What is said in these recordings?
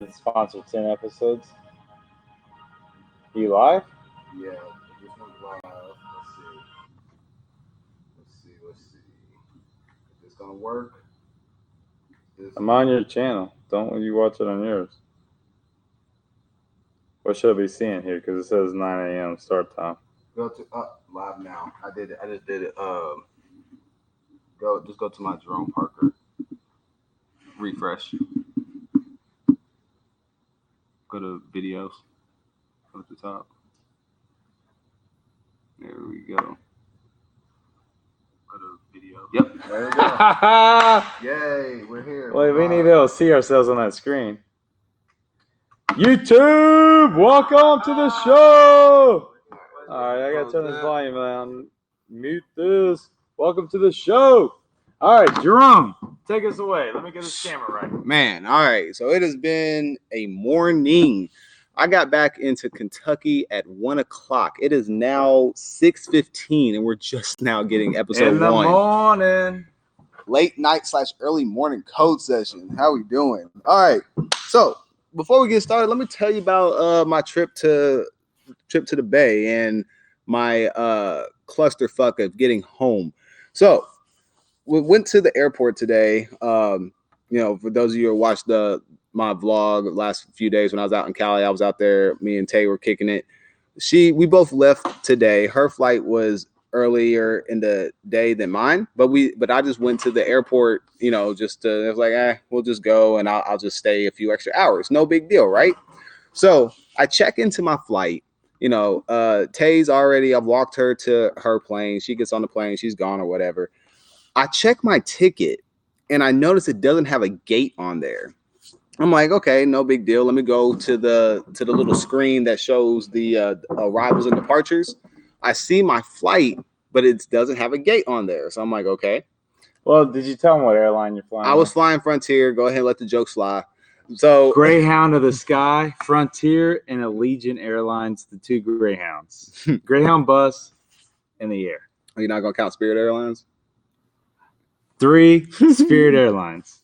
Sponsor 10 episodes. You live? Yeah, this one's live. Let's see. Is this gonna work? I'm on your channel. Don't you watch it on yours? What should I be seeing here? Because it says 9 a.m. start time. Go to live now. I did it. I just did it. Just go to my Jerome Parker. Refresh. Go to videos. Go at the top. There we go. Go to video. Yep. There we go. Yay, we're here. Wait, we need to be able to see ourselves on that screen. YouTube, welcome to the show. All right, I gotta turn this volume on. Mute this. Welcome to the show. All right, Jerome, take us away. Let me get this camera right. Man, all right. So it has been a morning. I got back into Kentucky at 1 o'clock. It is now 6:15, and we're just now getting episode 1. In the morning. Late night / early morning code session. How we doing? All right. So before we get started, let me tell you about my trip to the Bay and my clusterfuck of getting home. So we went to the airport today. For those of you who watched my vlog last few days when I was out in Cali, I was out there. Me and Tay were kicking it. We both left today. Her flight was earlier in the day than mine, but I just went to the airport. It was like, we'll just go and I'll just stay a few extra hours. No big deal, right? So I check into my flight. Tay's already. I've walked her to her plane. She gets on the plane. She's gone or whatever. I check my ticket and I notice it doesn't have a gate on there. I'm like, okay, no big deal. Let me go to the little screen that shows the arrivals and departures. I see my flight, but it doesn't have a gate on there. So I'm like, okay. Well, did you tell them what airline you're flying? I was flying Frontier. Go ahead and let the jokes fly. So Greyhound of the Sky, Frontier, and Allegiant Airlines, the two Greyhounds. Greyhound bus in the air. Are you not going to count Spirit Airlines? 3 Spirit Airlines.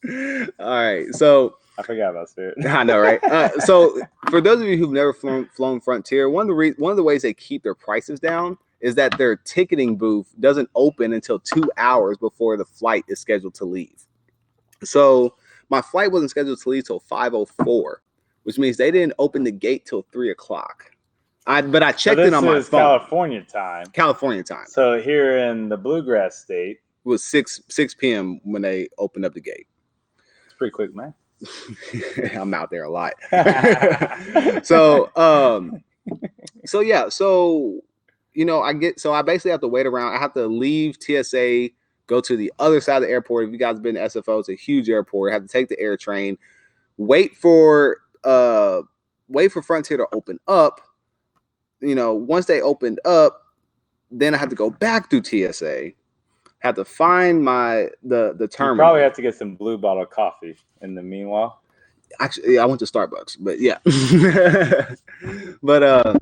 All right. So I forgot about Spirit. I know, right? So for those of you who've never flown Frontier, one of the ways they keep their prices down is that their ticketing booth doesn't open until 2 hours before the flight is scheduled to leave. So my flight wasn't scheduled to leave till 5:04, which means they didn't open the gate till 3 o'clock. But I checked it on my phone. California time. So here in the Bluegrass State, it was 6 p.m. when they opened up the gate. It's pretty quick, man. I'm out there a lot. So I basically have to wait around. I have to leave TSA, go to the other side of the airport. If you guys have been to SFO, it's a huge airport. I have to take the air train, wait for Frontier to open up. Once they opened up, then I have to go back through TSA. Have to find the terminal. You probably have to get some Blue Bottle coffee in the meanwhile. Actually, I went to Starbucks, but yeah. But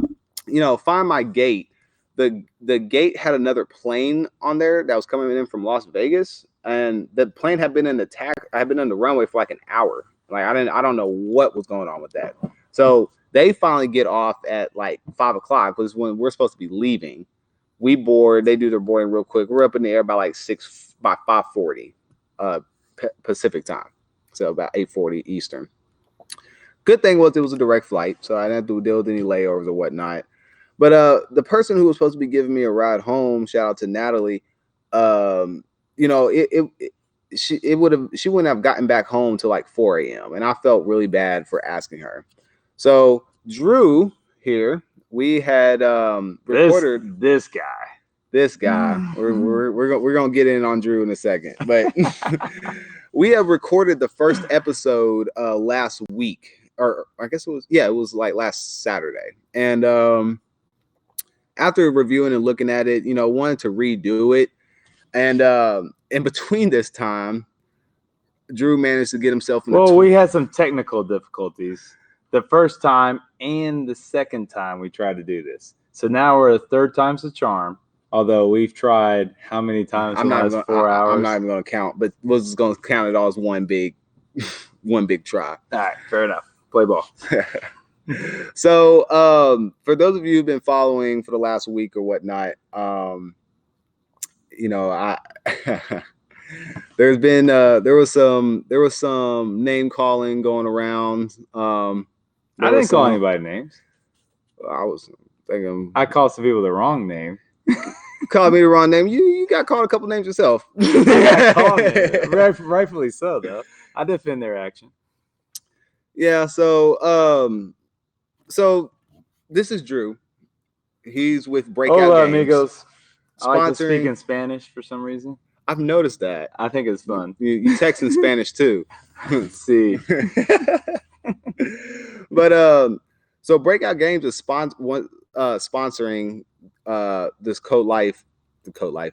find my gate. The gate had another plane on there that was coming in from Las Vegas, and the plane had been in the I had been on the runway for like an hour. Like I don't know what was going on with that. So they finally get off at like 5 o'clock, because when we're supposed to be leaving. We board. They do their boarding real quick. We're up in the air by 5:40 Pacific time, so about 8:40 Eastern. Good thing was it was a direct flight, so I didn't have to deal with any layovers or whatnot. But the person who was supposed to be giving me a ride home, shout out to Natalie. She wouldn't have gotten back home till like 4 a.m. and I felt really bad for asking her. So Drew here. We had recorded this guy. We're gonna get in on Drew in a second, but we have recorded the first episode last week, or I guess it was like last Saturday. And after reviewing and looking at it, wanted to redo it. And in between this time, Drew managed to get himself. We had some technical difficulties. The first time and the second time we tried to do this. So now we're a third time's the charm. Although we've tried how many times in the last 4 hours? I'm not even going to count, but we're just going to count it all as one big try. All right, fair enough. Play ball. So, for those of you who've been following for the last week or whatnot, you know, I there was some name calling going around. I didn't call anybody names. I was thinking I called some people the wrong name. called me the wrong name. You got called a couple names yourself. I got called names. Rightfully so, though. I defend their action. Yeah. So this is Drew. He's with Breakout Hola, Games. amigos. I like to Sponsoring- speak in Spanish for some reason. I've noticed that. I think it's fun. You text in Spanish too. See. But so Breakout Games is sponsoring this Code Life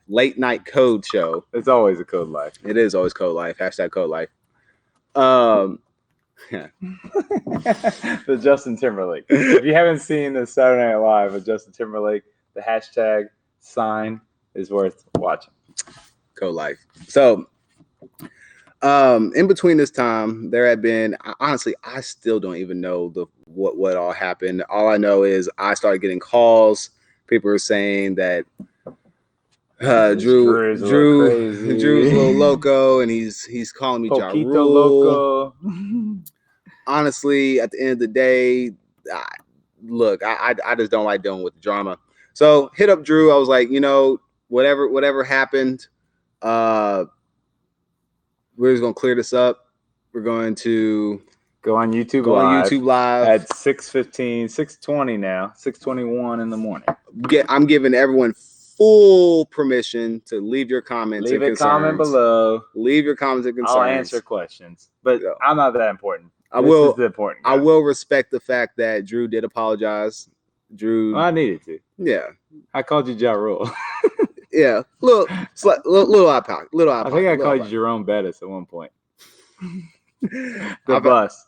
late night code show. It's always a Code Life. It is always Code Life. # Code Life. The Justin Timberlake. If you haven't seen the Saturday Night Live with Justin Timberlake, the hashtag sign is worth watching. Code Life. So in between this time, there had been, honestly, I still don't even know what all happened. All I know is I started getting calls. People were saying that Drew's a little loco, and he's calling me Ja Poquito Rule. loco. Honestly, at the end of the day, I just don't like dealing with the drama. So hit up Drew. I was like, whatever happened, we're just gonna clear this up. We're going to Go on YouTube go Live on YouTube Live at 6:15, 6:20 now, 6:21 in the morning. I'm giving everyone full permission to leave your comments. Leave and a comment concerns. below. Leave your comments and concerns. I'll answer questions, but Yeah. I'm not that important. I This will. is the important I guy. will respect the fact that Drew did apologize. Drew, Well, I needed to. yeah, I called you Ja Rule. yeah, little out pocket, I think I called you Jerome Bettis at one point. The bus.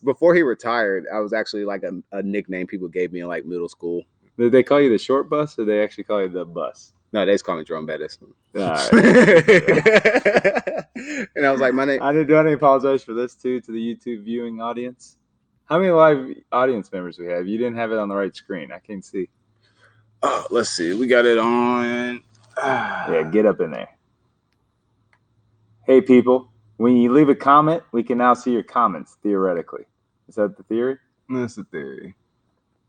Before he retired, I was actually like a nickname people gave me in like middle school. Did they call you the short bus, or they actually call you the bus? No, they just call me Jerome Bettis. All right. And I was like, my name. I need to apologize for this too to the YouTube viewing audience. How many live audience members we have? You didn't have it on the right screen. I can't see. Oh, let's see. We got it on. Yeah, get up in there. Hey, people. When you leave a comment, we can now see your comments, theoretically. Is that the theory? That's the theory.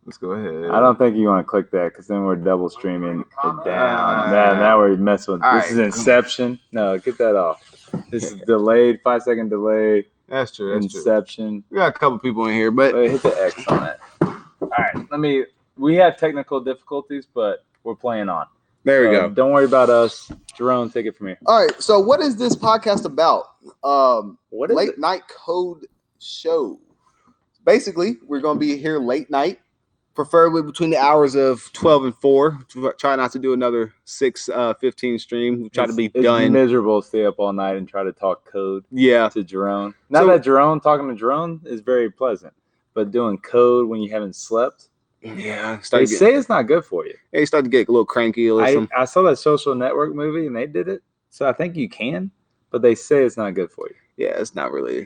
Let's go ahead. I don't think you want to click that because then we're double streaming it down. Now we're messing with this. Is Inception. No, get that off. This is delayed, 5-second delay. That's true. Inception. We got a couple people in here, but Hit the X on that. All right, we have technical difficulties, but we're playing on. there we go. Don't worry about us. Jerome, take it from here. All right. So, what is this podcast about? What is Late it? night code show. Basically, we're going to be here late night, preferably between the hours of 12 and 4. Try not to do another 6:15 stream. We try to be done. It's miserable to stay up all night and try to talk code Yeah. to Jerome. Not that talking to Jerome is very pleasant, but doing code when you haven't slept, Yeah. they say it's not good for you. They start to get a little cranky. I saw that Social Network movie and they did it, so I think you can, but they say it's not good for you. Yeah, it's not really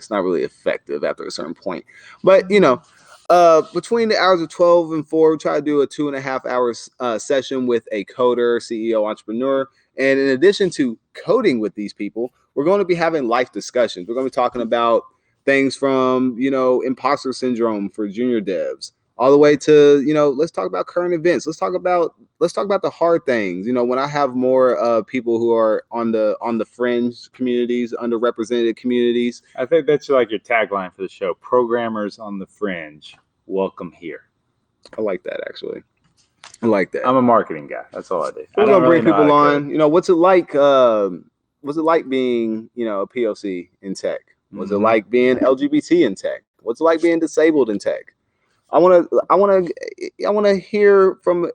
effective after a certain point. But between the hours of 12 and 4, we try to do a 2.5 hours session with a coder, CEO, entrepreneur. And in addition to coding with these people, we're going to be having life discussions. We're going to be talking about things from, imposter syndrome for junior devs, all the way to, let's talk about current events. Let's talk about the hard things. When I have more people who are on the fringe communities, underrepresented communities. I think that's like your tagline for the show. Programmers on the fringe, welcome here. I like that, actually. I like that. I'm a marketing guy. That's all I do. We're gonna bring people on. What's it like? What's it like being, a POC in tech? What's it like being LGBT in tech? What's it like being disabled in tech? I want to hear from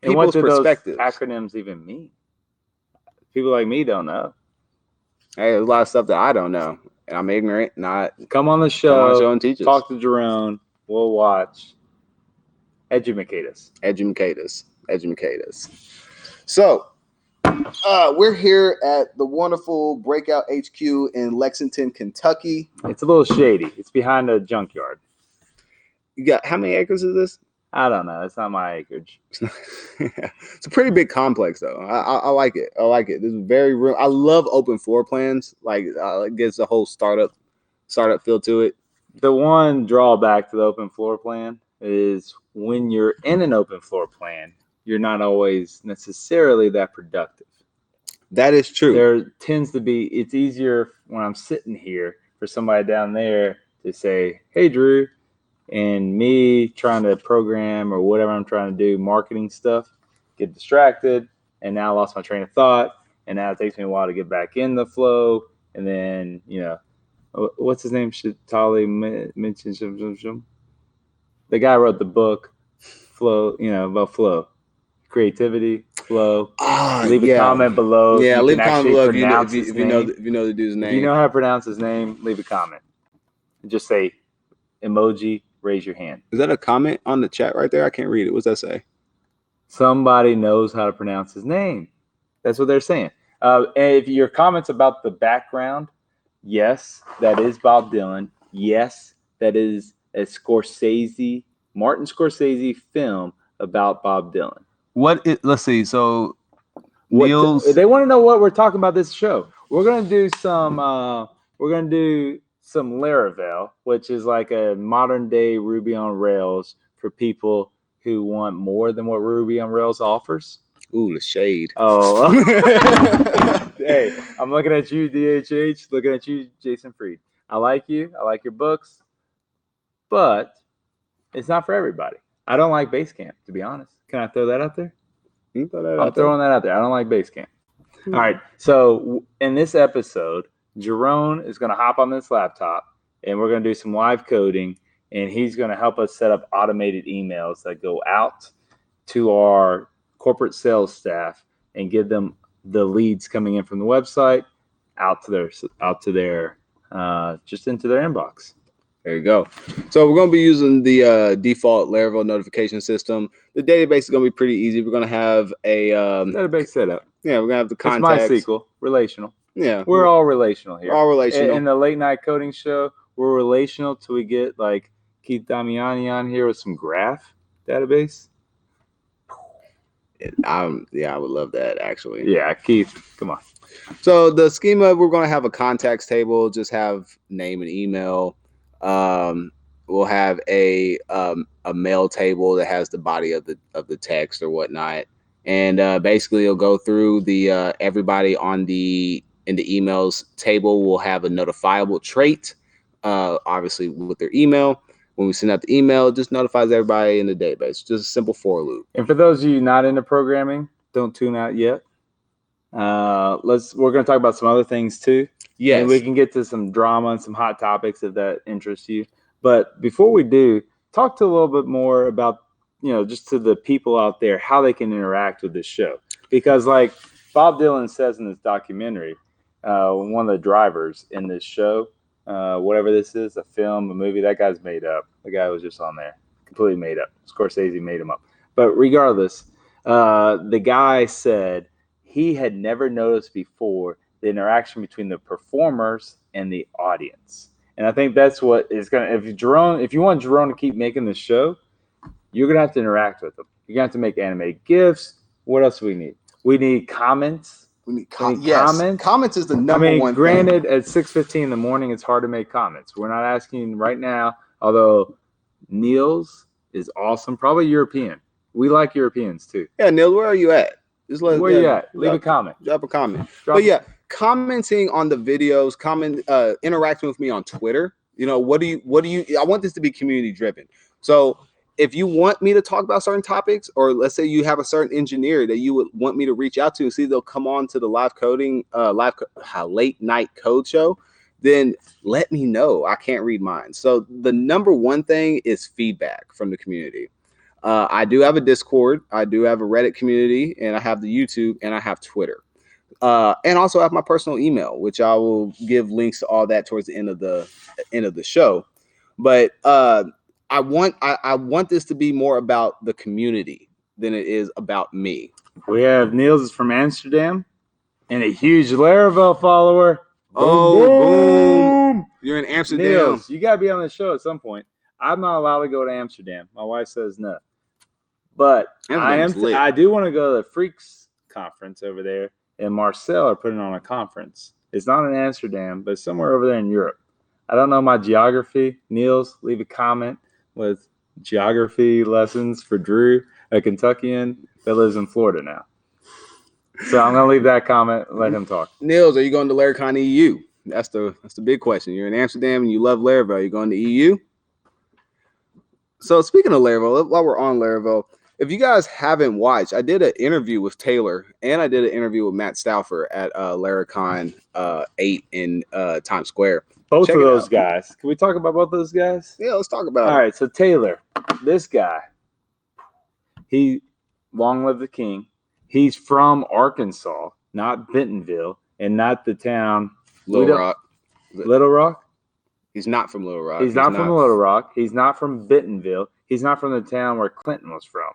people's perspectives. What do those acronyms even mean? People like me don't know. Hey, there's a lot of stuff that I don't know, and I'm ignorant. Come on the show, and teach us. talk to Jerome. We'll watch. Educate us. So, we're here at the wonderful Breakout HQ in Lexington, Kentucky. It's a little shady. It's behind a junkyard. You got how many acres is this? I don't know. It's not my acreage. It's a pretty big complex, though. I like it. I like it. This is very real. I love open floor plans. Like it gives a whole startup feel to it. The one drawback to the open floor plan is when you're in an open floor plan, you're not always necessarily that productive. That is true. There tends to be, it's easier when I'm sitting here for somebody down there to say, hey, Drew, and me trying to program or whatever I'm trying to do, marketing stuff, get distracted, and now I lost my train of thought, and now it takes me a while to get back in the flow, and then, what's his name? Tali mentioned the guy wrote the book, Flow, about flow, creativity, flow. Leave a comment below. Yeah, leave a comment below if you know the dude's name. If you know how to pronounce his name, leave a comment. Just say emoji, raise your hand. Is that a comment on the chat right there? I can't read it. What's that say? Somebody knows how to pronounce his name. That's what they're saying. And if your comments about the background, yes, that is Bob Dylan. Yes, that is a Martin Scorsese film about Bob Dylan. Let's see. So Niels, they want to know what we're talking about this show. We're gonna do some Laravel, which is like a modern day Ruby on Rails for people who want more than what Ruby on Rails offers. Ooh, the shade. Oh, hey, I'm looking at you, DHH. Looking at you, Jason Fried. I like you. I like your books, but it's not for everybody. I don't like Basecamp, to be honest. Can I throw that out there? I'm throwing that out there. I don't like Basecamp. All right. So in this episode, Jerome is going to hop on this laptop, and we're going to do some live coding, and he's going to help us set up automated emails that go out to our corporate sales staff and give them the leads coming in from the website out to their just into their inbox. There you go. So we're going to be using the default Laravel notification system. The database is going to be pretty easy. We're going to have a database setup. Yeah, we're going to have the contacts. It's MySQL, relational. Yeah. We're all relational here. We're all relational. In the late night coding show, we're relational till we get like Keith Damiani on here with some graph database. I would love that, actually. Yeah, Keith, come on. So the schema, we're going to have a contacts table, just have name and email. We'll have a mail table that has the body of the text or whatnot, and basically it'll go through the everybody in the emails table will have a notifiable trait, obviously with their email. When we send out the email, it just notifies everybody in the database. Just a simple for loop. And for those of you not into programming, don't tune out yet. We're going to talk about some other things too. Yes. And we can get to some drama and some hot topics if that interests you. But before we do, talk to a little bit more about, just to the people out there, how they can interact with this show. Because like Bob Dylan says in this documentary, one of the drivers in this show, whatever this is, a film, a movie, that guy's made up. The guy was just on there, completely made up. Scorsese made him up. But regardless, the guy said he had never noticed before the interaction between the performers and the audience. And I think that's what is going to, if you want Jerome to keep making the show, you're going to have to interact with them. You're going to have to make animated GIFs. What else do we need? We need comments. We need comments. Comments is the number one granted, thing. At 6:15 in the morning, it's hard to make comments. We're not asking right now, although Niels is awesome, probably European. We like Europeans too. Yeah, Niels, where are you at? Where you at? Leave a comment. Drop a comment. Commenting on the videos, interacting with me on Twitter. What do you? I want this to be community driven. So if you want me to talk about certain topics, or let's say you have a certain engineer that you would want me to reach out to and see they'll come on to the late night code show, then let me know. I can't read mine. So the number one thing is feedback from the community. I do have a Discord, I do have a Reddit community, and I have the YouTube, and I have Twitter. And also have my personal email, which I will give links to all that towards the end of the show. But I want this to be more about the community than it is about me. We have Niels is from Amsterdam and a huge Laravel follower. Boom. You're in Amsterdam. Niels, you gotta be on the show at some point. I'm not allowed to go to Amsterdam. My wife says no. But Amsterdam's lit. I do want to go to the Freaks conference over there, and Marcel are putting on a conference. It's not in Amsterdam, but somewhere over there in Europe. I don't know my geography. Niels, leave a comment with geography lessons for Drew, a Kentuckian that lives in Florida now. So I'm gonna leave that comment and let him talk. Niels, are you going to Laracon EU? That's the big question. You're in Amsterdam and you love Laravel. You going to EU? So speaking of Laravel, while we're on Laravel, if you guys haven't watched, I did an interview with Taylor and I did an interview with Matt Stauffer at Laracon 8 in Times Square. Both Check of it those out. guys. Can we talk about both those guys? Yeah, let's talk about All it. right. So Taylor, this guy, he long live the king. He's from Arkansas, not Bentonville, and not the town Little Rock. Little Rock. He's not from Little Rock. He's not from Little Rock. He's not from Bentonville. He's not from the town where Clinton was from.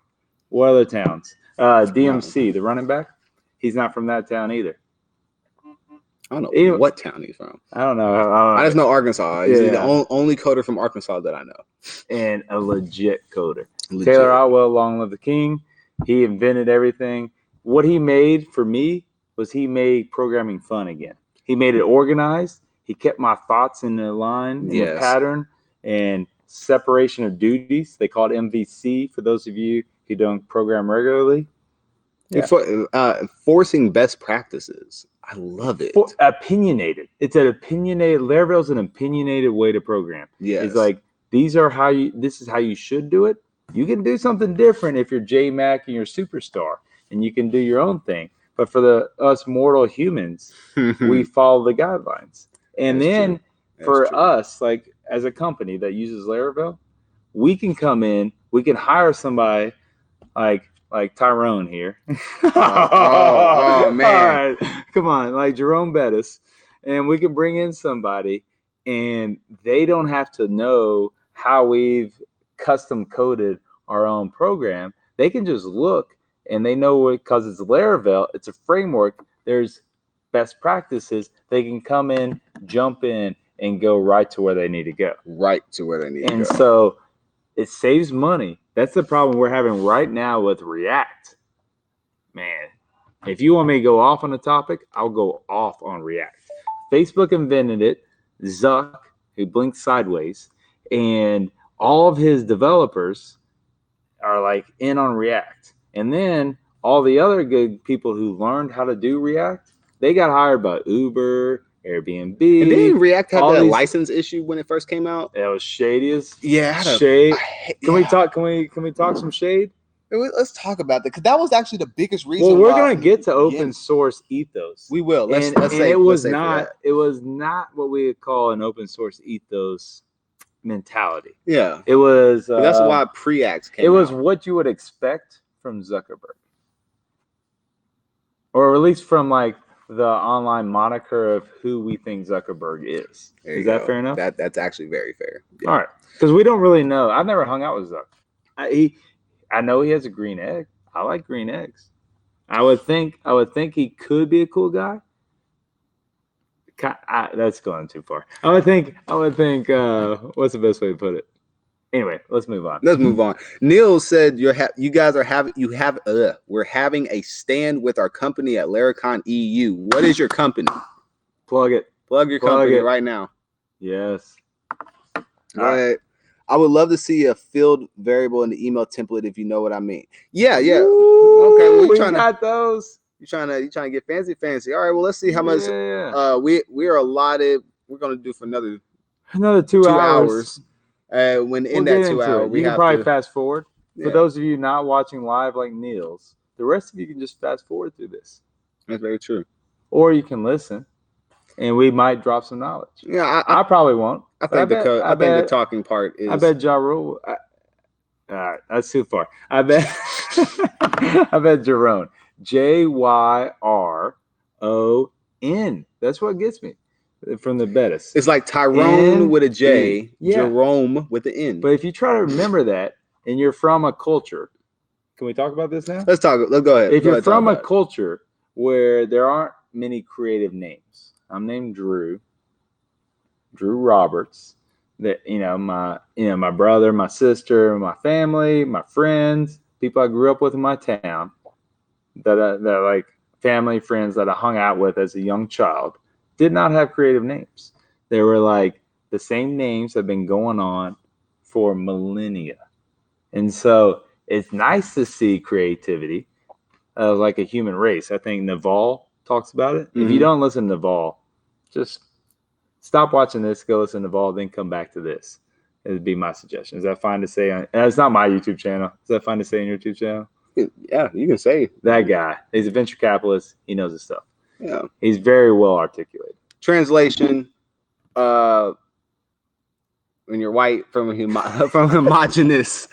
What other towns? DMC, the running back. He's not from that town either. I don't know what town he's from. I don't know. I just know Arkansas. He's Yeah. the only coder from Arkansas that I know. And a legit coder. Legit. Taylor Otwell, long live the king. He invented everything. What he made for me was he made programming fun again. He made it organized. He kept my thoughts in the line, in the pattern, and separation of duties. They call it MVC for those of you who don't program regularly. Yeah. Forcing best practices. I love it. Opinionated. It's an opinionated. Laravel's an opinionated way to program. Yeah, it's like this is how you should do it. You can do something different if you're JMac and you're Superstar, and you can do your own thing. But for us mortal humans, we follow the guidelines. And then for us, like as a company that uses Laravel, we can come in, we can hire somebody like Tyrone here. oh man. All right. Come on, like Jerome Bettis. And we can bring in somebody and they don't have to know how we've custom coded our own program. They can just look and they know it because it's Laravel, it's a framework. There's best practices. They can come in, jump in, and go right to where they need to go. Right to where they need to go. And so it saves money. That's the problem we're having right now with React. Man, if you want me to go off on a topic, I'll go off on React. Facebook invented it. Zuck, who blinked sideways, and all of his developers are like in on React. And then all the other good people who learned how to do React, they got hired by Uber, Airbnb. And didn't React have that license issue when it first came out? That was shady as shade. Can we talk? Can we talk some shade? Let's talk about that because that was actually the biggest reason. Well, we're gonna get to open source ethos. We will. Let's say it was not what we would call an open source ethos mentality. Yeah, it was. That's why Preact came. It was what you would expect from Zuckerberg, or at least from like the online moniker of who we think Zuckerberg is. Is that fair enough? That's actually very fair. Yeah. All right, because we don't really know. I've never hung out with Zuck. I know he has a green egg. I like green eggs. I would think he could be a cool guy. That's going too far. I would think. What's the best way to put it? Anyway, let's move on. Neil said we're having a stand with our company at Laracon EU. What is your company? Plug it. Plug your company right now. Yes. All right. I would love to see a field variable in the email template if you know what I mean. Yeah. Ooh, okay, well, we got those. You trying to get fancy. All right, well, let's see how much we are allotted. We're gonna do for another 2 hours. When in that 2 hour, you can probably fast forward. Yeah. For those of you not watching live like Niels, the rest of you can just fast forward through this. That's very true. Or you can listen, and we might drop some knowledge. Yeah, I probably won't. I think the talking part is. I bet Ja Rule. All right, that's too far. I bet Jerome. JYRON. That's what gets me from the Bettis. It's like Tyrone with a J, Jerome with the N. But if you try to remember that, and you're from a culture, can we talk about this now? Let's talk. Let's go ahead. If you're from a culture where there aren't many creative names, I'm named Drew Roberts. that my brother, my sister, my family, my friends, people I grew up with in my town, that like family friends that I hung out with as a young child, did not have creative names. They were like the same names have been going on for millennia, and so it's nice to see creativity of like a human race. I think Naval talks about it. If you don't listen to Naval, just stop watching this, go listen to Naval, then come back to this. It would be my suggestion. Is that fine to say? And it's not my YouTube channel. Is that fine to say on your YouTube channel? Yeah, you can say that guy. He's a venture capitalist. He knows his stuff. Yeah, he's very well articulated. Translation: when you're white from a homogenous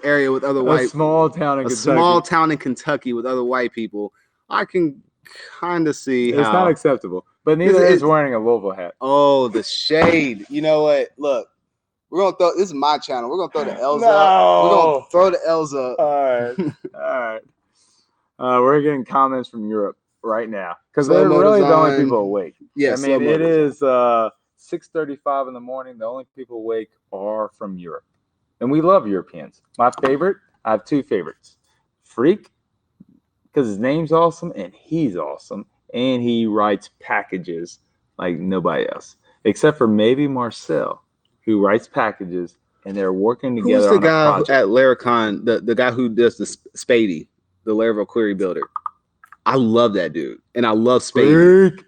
area with other white, small town in Kentucky with other white people, I can kind of see it's not acceptable. But neither is wearing a Louisville hat. Oh, the shade! You know what? Look, we're gonna throw. This is my channel. We're gonna throw the L's up. We're gonna throw the L's up. All right. We're getting comments from Europe right now because they're really the only people awake. Yes, I mean it is 6:35 in the morning. The only people awake are from Europe, and we love Europeans. My favorite. I have two favorites. Freak, because his name's awesome and he's awesome, and he writes packages like nobody else, except for maybe Marcel, who writes packages, and they're working together. Who's the guy at Laracon, the guy who does the Spady, the Laravel query builder? I love that dude, and I love Spady.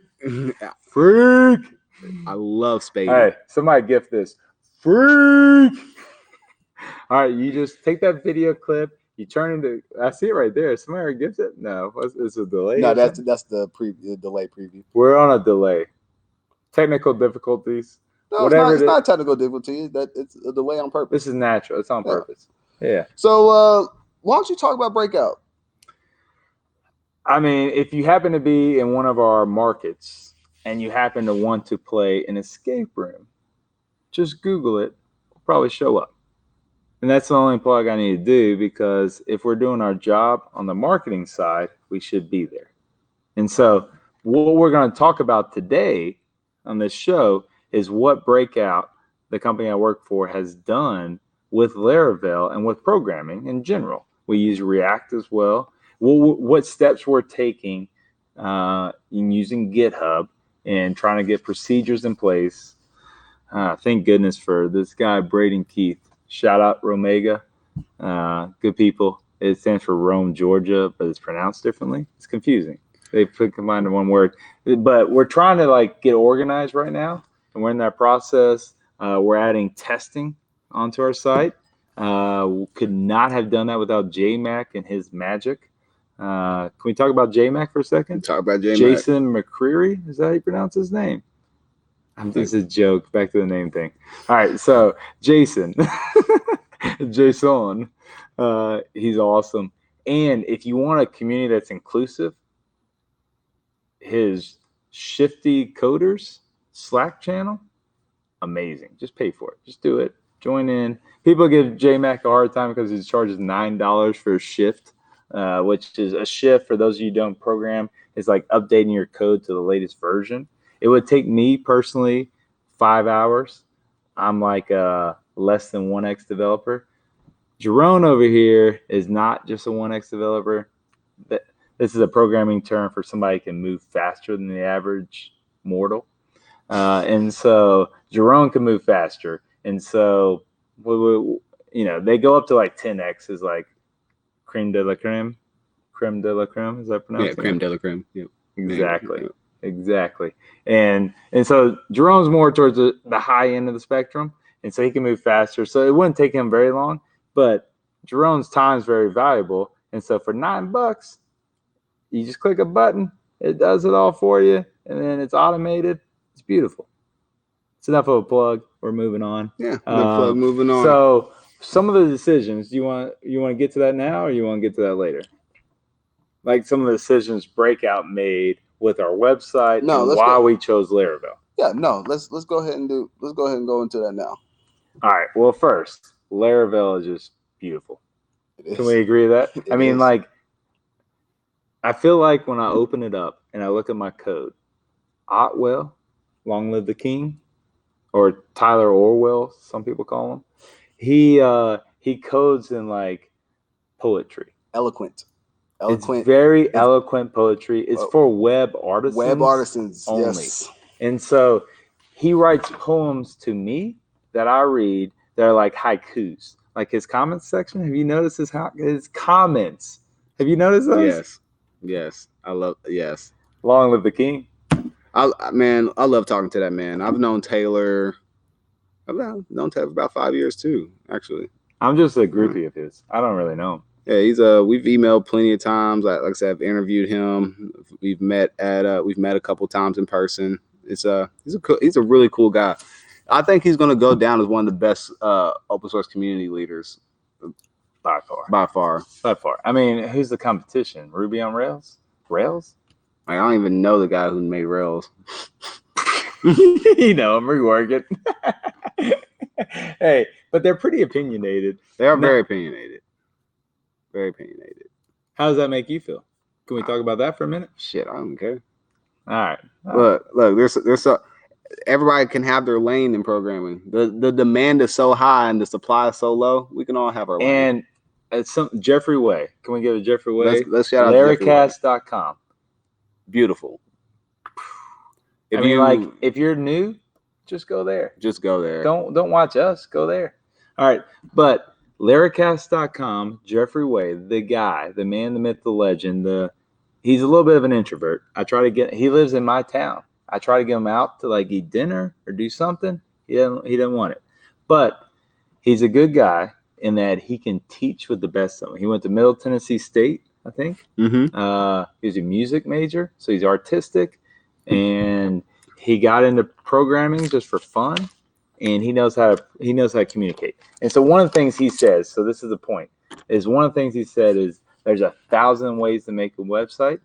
Freak. I love Spady. Hey, somebody gift this. Freak. All right, you just take that video clip. You turn into. I see it right there. Somebody already gives it. No, it's a delay. No, that's the delay preview. We're on a delay. Technical difficulties. No, it's not technical difficulties. That it's a delay on purpose. This is natural. It's on purpose. Yeah. So why don't you talk about Breakout? I mean, if you happen to be in one of our markets and you happen to want to play an escape room, just Google it. It'll probably show up. And that's the only plug I need to do, because if we're doing our job on the marketing side, we should be there. And so what we're going to talk about today on this show is what Breakout, the company I work for, has done with Laravel and with programming in general. We use React as well. What steps we're taking in using GitHub and trying to get procedures in place. Thank goodness for this guy, Braden Keith. Shout out Romega. Good people. It stands for Rome, Georgia, but it's pronounced differently. It's confusing. They put combined in one word. But we're trying to get organized right now, and we're in that process. We're adding testing onto our site. We could not have done that without JMac and his magic. Can we talk about JMac for a second? Talk about JMac. Jason McCreary. Is that how you pronounce his name? This is a joke. Back to the name thing. All right. So Jason, Jason, he's awesome. And if you want a community that's inclusive, his Shifty Coders Slack channel, amazing. Just pay for it. Just do it. Join in. People give JMac a hard time because he charges $9 for a shift, which is a shift, for those of you who don't program, is like updating your code to the latest version. It would take me personally 5 hours. I'm like a less than 1x developer. Jerome over here is not just a 1x developer. This is a programming term for somebody who can move faster than the average mortal. And so Jerome can move faster. And so, they go up to like 10x is like creme de la creme. Creme de la creme, is that pronounced? Yeah, creme de la creme. Yep. Exactly. Yeah. Exactly. And so Jerome's more towards the high end of the spectrum, and so he can move faster. So it wouldn't take him very long, but Jerome's time is very valuable. And so for $9, you just click a button, it does it all for you, and then it's automated. It's beautiful. It's enough of a plug. We're moving on. Yeah, plug, moving on. So some of the decisions, you want to get to that now, or you want to get to that later? Like some of the decisions Breakout made with our website, and why we chose Laravel. Yeah, no, let's go ahead and go into that now. All right. Well, first, Laravel is just beautiful. Can we agree with that? I mean, I feel like when I open it up and I look at my code, Otwell, long live the king, or Tyler Orwell, some people call him. He codes in like poetry. Eloquent. It's very eloquent poetry. It's for web artisans. Web artisans only. Yes. And so he writes poems to me that I read that are like haikus. Like his comments section. Have you noticed his comments? Have you noticed those? Yes. Yes. Long live the king. I love talking to that man. I've known Taylor for about 5 years too, actually. I'm just a groupie of his. I don't really know him. Yeah, we've emailed plenty of times. Like I said, I've interviewed him. We've met a couple times in person. He's a really cool guy. I think he's going to go down as one of the best open source community leaders By far. By far. I mean, who's the competition? Ruby on Rails? Rails? Like, I don't even know the guy who made Rails. You know, I'm reworking. Hey, but they're pretty opinionated. They are very opinionated. Very opinionated. How does that make you feel? Can we talk about that for a minute? Shit, I don't care. All right. Look, everybody can have their lane in programming. The demand is so high and the supply is so low. We can all have our lane. And it's Jeffrey Way. Can we give it Jeffrey Way? Let's shout out Larrycast.com. Beautiful. If you're new, just go there. Just go there. Don't watch us. Go there. All right. But Larrycast.com, Jeffrey Way, the guy, the man, the myth, the legend, he's a little bit of an introvert. He lives in my town. I try to get him out to like eat dinner or do something. He doesn't want it. But he's a good guy in that he can teach with the best of them. He went to Middle Tennessee State, I think. Mm-hmm. He was a music major, so he's artistic, and he got into programming just for fun, and he knows how to communicate. And so one of the things he says, so this is the point, is one of the things he said is there's 1,000 ways to make a website.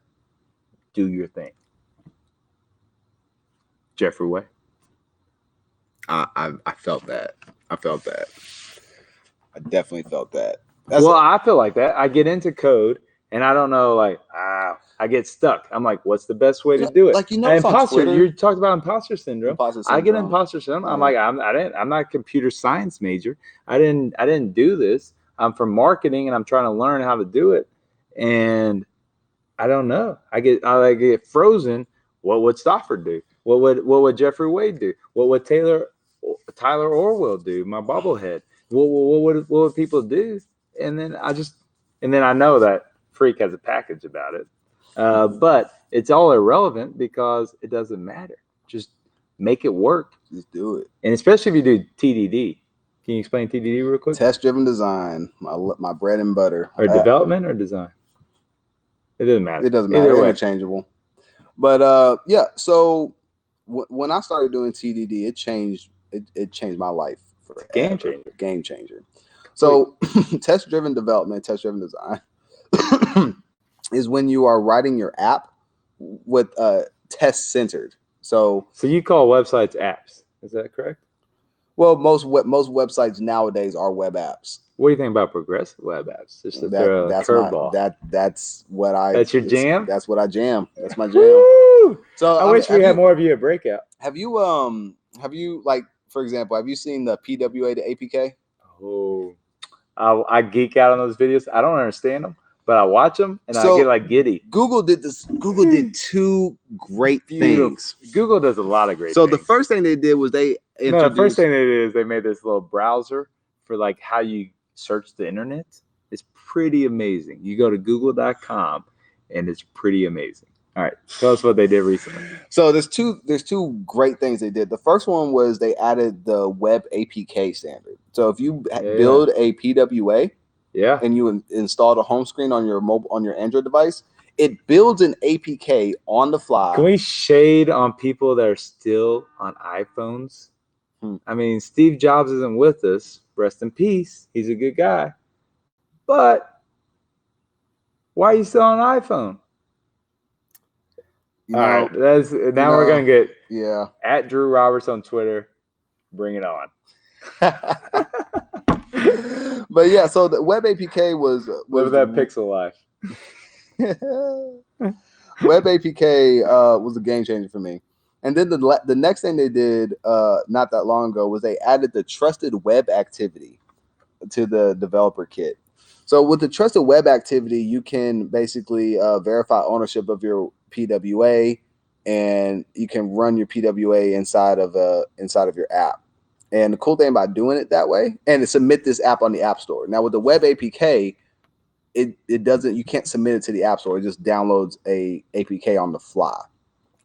Do your thing. Jeffrey Way. I felt that. I definitely felt that. I feel like that. I get into code and I don't know, I get stuck. I'm like, what's the best way to do it? Like, imposter. You talked about imposter syndrome. I get imposter syndrome. Yeah. I'm like, I'm not a computer science major. I didn't do this. I'm from marketing and I'm trying to learn how to do it. And I don't know. I get frozen. What would Stofford do? What would Jeffrey Wade do? What would Tyler Orwell do? My bobblehead. What would people do? And then I know that Freak has a package about it, but it's all irrelevant because it doesn't matter. Just make it work. Just do it. And especially if you do TDD. Can you explain TDD real quick? Test-driven design, my bread and butter. Or development or design? It doesn't matter. It doesn't matter. Either way. Interchangeable. But yeah, so when I started doing TDD, it changed my life forever. Game changer. So test-driven development, test-driven design is when you are writing your app with test-centered. So you call websites apps. Is that correct? Well, most websites nowadays are web apps. What do you think about progressive web apps? Just that's curveball. That's your jam. That's what I jam. That's my jam. Woo! So I wish we had more of you at Breakout. Have you like, for example, have you seen the PWA to APK? Oh, I geek out on those videos. I don't understand them, but I watch them and I get like giddy. Google did two great things. Google does a lot of great things. So the first thing they did was the first thing they did is they made this little browser for like how you search the internet. It's pretty amazing. You go to google.com and it's pretty amazing. All right, tell us what they did recently. So there's two great things they did. The first one was they added the web APK standard. So if you build a PWA, and you install the home screen on your Android device, it builds an APK on the fly. Can we shade on people that are still on iPhones? I mean, Steve Jobs isn't with us. Rest in peace. He's a good guy. But why are you still on an iPhone? All right. We're going to get at Drew Roberts on Twitter. Bring it on. But yeah, so the web APK was that pixel life. Web APK was a game changer for me. And then the next thing they did not that long ago was they added the trusted web activity to the developer kit. So with the trusted web activity, you can basically verify ownership of your PWA, and you can run your PWA inside of your app. And the cool thing about doing it that way, and to submit this app on the App Store. Now with the web APK, it doesn't, you can't submit it to the App Store. It just downloads a APK on the fly.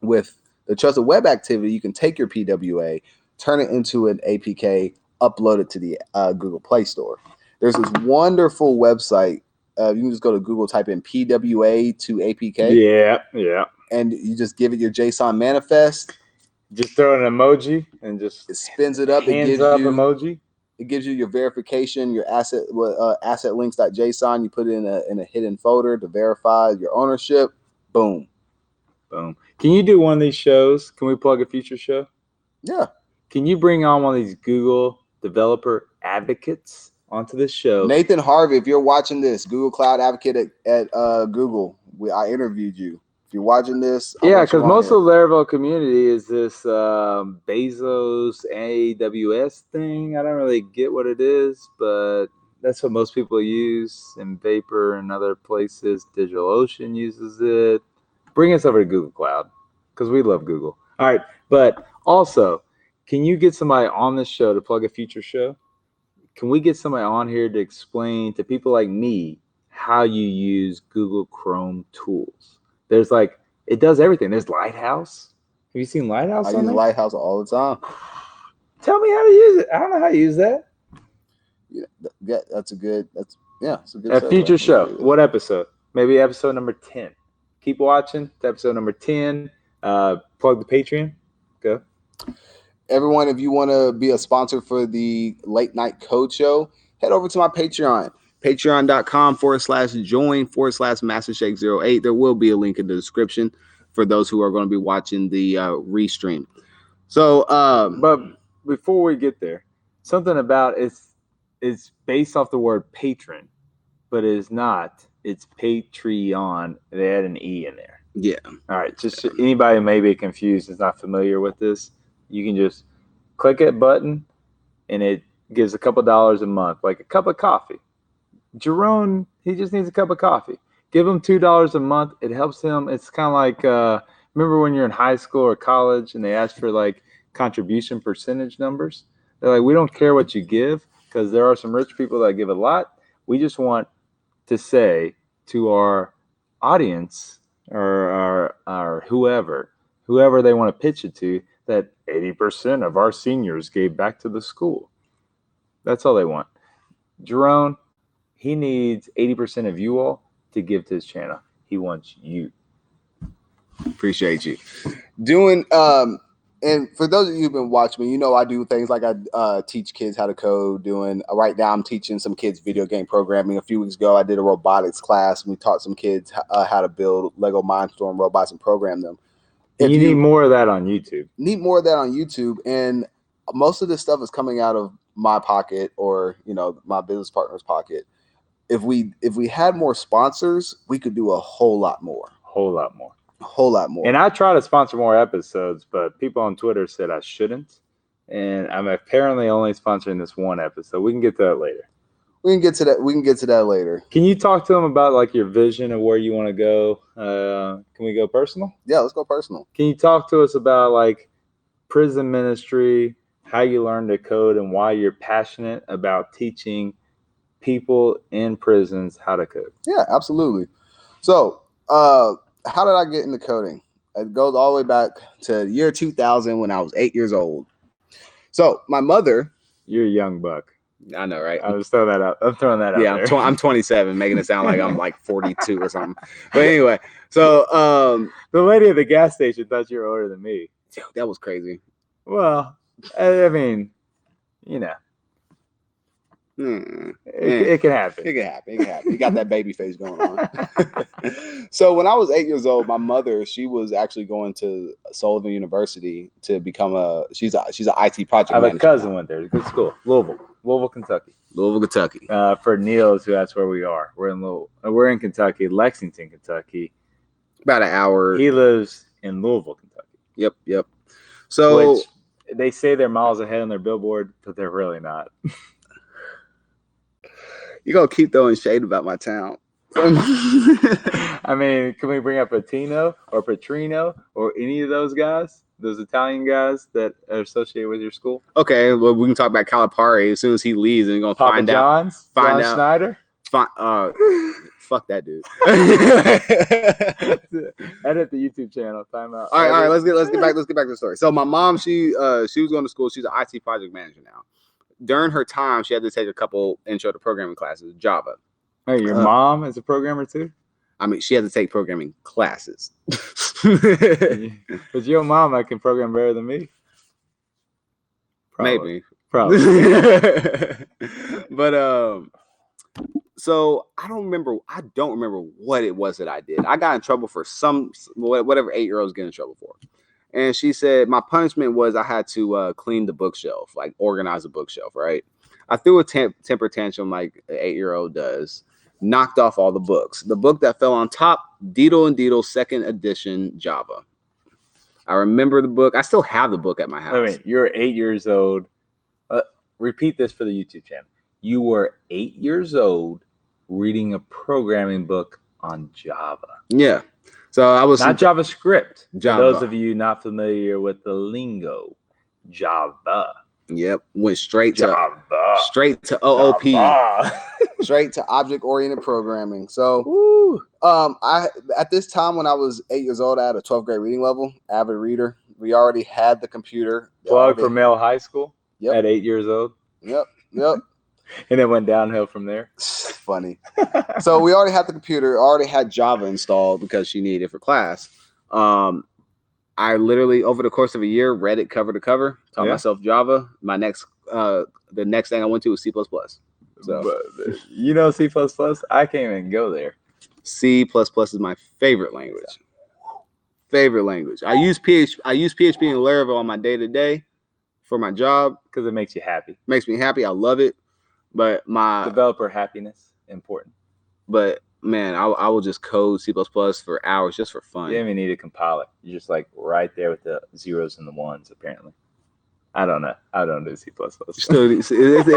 With the trusted web activity, you can take your PWA, turn it into an APK, upload it to the Google Play Store. There's this wonderful website. You can just go to Google, type in PWA to APK. Yeah. And you just give it your JSON manifest. Just throw an emoji and just it spins it up. Hands up emoji. It gives you your verification, your asset links.json. You put it in a hidden folder to verify your ownership. Boom. Can you do one of these shows? Can we plug a future show? Yeah. Can you bring on one of these Google developer advocates onto this show? Nathan Harvey, if you're watching this, Google Cloud Advocate at Google, I interviewed you. If you're watching this, yeah, because most of the Laravel community is this Bezos AWS thing. I don't really get what it is, but that's what most people use in Vapor and other places. DigitalOcean uses it. Bring us over to Google Cloud because we love Google. All right, but also, can you get somebody on this show to plug a future show? Can we get somebody on here to explain to people like me how you use Google Chrome tools? There's it does everything. There's Lighthouse. Have you seen Lighthouse? I use Lighthouse all the time. Tell me how to use it. I don't know how to use that. Yeah, it's a good future show. What episode? Maybe episode number 10. Keep watching. It's episode number 10. Plug the Patreon. Go. Everyone, if you want to be a sponsor for the Late Night Code Show, head over to my Patreon. Patreon.com/join/MasterShake08. There will be a link in the description for those who are going to be watching the restream. So, but before we get there, something about it's based off the word patron, but it is not. It's Patreon. They add an E in there. Yeah. All right. Just anybody who may be confused, is not familiar with this, you can just click that button, and it gives a couple dollars a month, like a cup of coffee. Jerome, he just needs a cup of coffee. Give him $2 a month. It helps him. It's kind of like, remember when you're in high school or college and they ask for contribution percentage numbers? They're like, we don't care what you give, because there are some rich people that give a lot. We just want to say to our audience or our whoever they want to pitch it to, that 80% of our seniors gave back to the school. That's all they want. Jerome, he needs 80% of you all to give to his channel. He wants you. Appreciate you. And for those of you who've been watching me, I do things like I teach kids how to code. Right now I'm teaching some kids video game programming. A few weeks ago, I did a robotics class, and we taught some kids how to build Lego Mindstorm robots and program them. You need more of that on YouTube. And most of this stuff is coming out of my pocket or my business partner's pocket. If we had more sponsors, we could do a whole lot more. And I try to sponsor more episodes, but people on Twitter said I shouldn't. And I'm apparently only sponsoring this one episode. We can get to that later. We can get to that later. Can you talk to them about your vision of where you want to go? Can we go personal? Yeah, let's go personal. Can you talk to us about prison ministry, how you learn to code, and why you're passionate about teaching people in prisons how to code? Yeah, absolutely. So, how did I get into coding? It goes all the way back to the year 2000 when I was 8 years old. So my mother, you're a young buck. I know, right? I was throwing that out. I'm throwing that out. Yeah, I'm 27, making it sound like I'm 42 or something. But anyway, so the lady at the gas station thought you were older than me. That was crazy. Well, I mean, it can happen. It can happen. You got that baby face going on. So when I was 8 years old, my mother, she was actually going to Sullivan University to become she's an IT project manager. I have a cousin went there. Good school. Louisville, Kentucky. For Neil's, who that's where we are. We're in Louisville. We're in Kentucky, Lexington, Kentucky. About an hour. He lives in Louisville, Kentucky. Yep. So Which they say they're miles ahead on their billboard, but they're really not. you're gonna keep throwing shade about my town. I mean, can we bring up Patino or Petrino or any of those guys, those Italian guys that are associated with your school? Okay, well, we can talk about Calipari as soon as he leaves, and you're gonna Papa find out. John's, find John out. Schneider. Fuck that dude. Edit the YouTube channel. Time out. All right. Let's get back to the story. So my mom, she was going to school. She's an IT project manager now. During her time, she had to take a couple intro to programming classes, Java. Hey, your mom is a programmer too? I mean, she had to take programming classes. But your mama can program better than me. Maybe. Probably. But so I don't remember what it was that I did. I got in trouble for whatever 8-year-olds get in trouble for. And she said my punishment was I had to clean the bookshelf, like organize the bookshelf, right? I threw a temper tantrum like an 8-year-old does, knocked off all the books. The book that fell on top, Deedle and Deedle 2nd edition Java. I remember the book. I still have the book at my house. I mean, you're 8 years old. Repeat this for the YouTube channel. You were 8 years old reading a programming book on Java. Yeah. So I was not JavaScript. Java. For those of you not familiar with the lingo, Java. Yep. Went straight to OOP. Java. Straight to object-oriented programming. So I at this time when I was 8 years old, I had a 12th grade reading level, avid reader. We already had the computer. Plug for Male High School. Yep. At 8 years old. Yep. And it went downhill from there. Funny. So we already had the computer, already had Java installed because she needed it for class. I literally, over the course of a year, read it cover to cover, taught myself Java. The next thing I went to was C++. So, but, you know C++? I can't even go there. C++ is my favorite language. I use PHP and Laravel on my day-to-day for my job. Because it makes you happy. Makes me happy. I love it. But my developer happiness, important. But man, I will just code C++ for hours just for fun. You don't even need to compile it. You're just like right there with the zeros and the ones, apparently. I don't know. I don't do C++. Still, it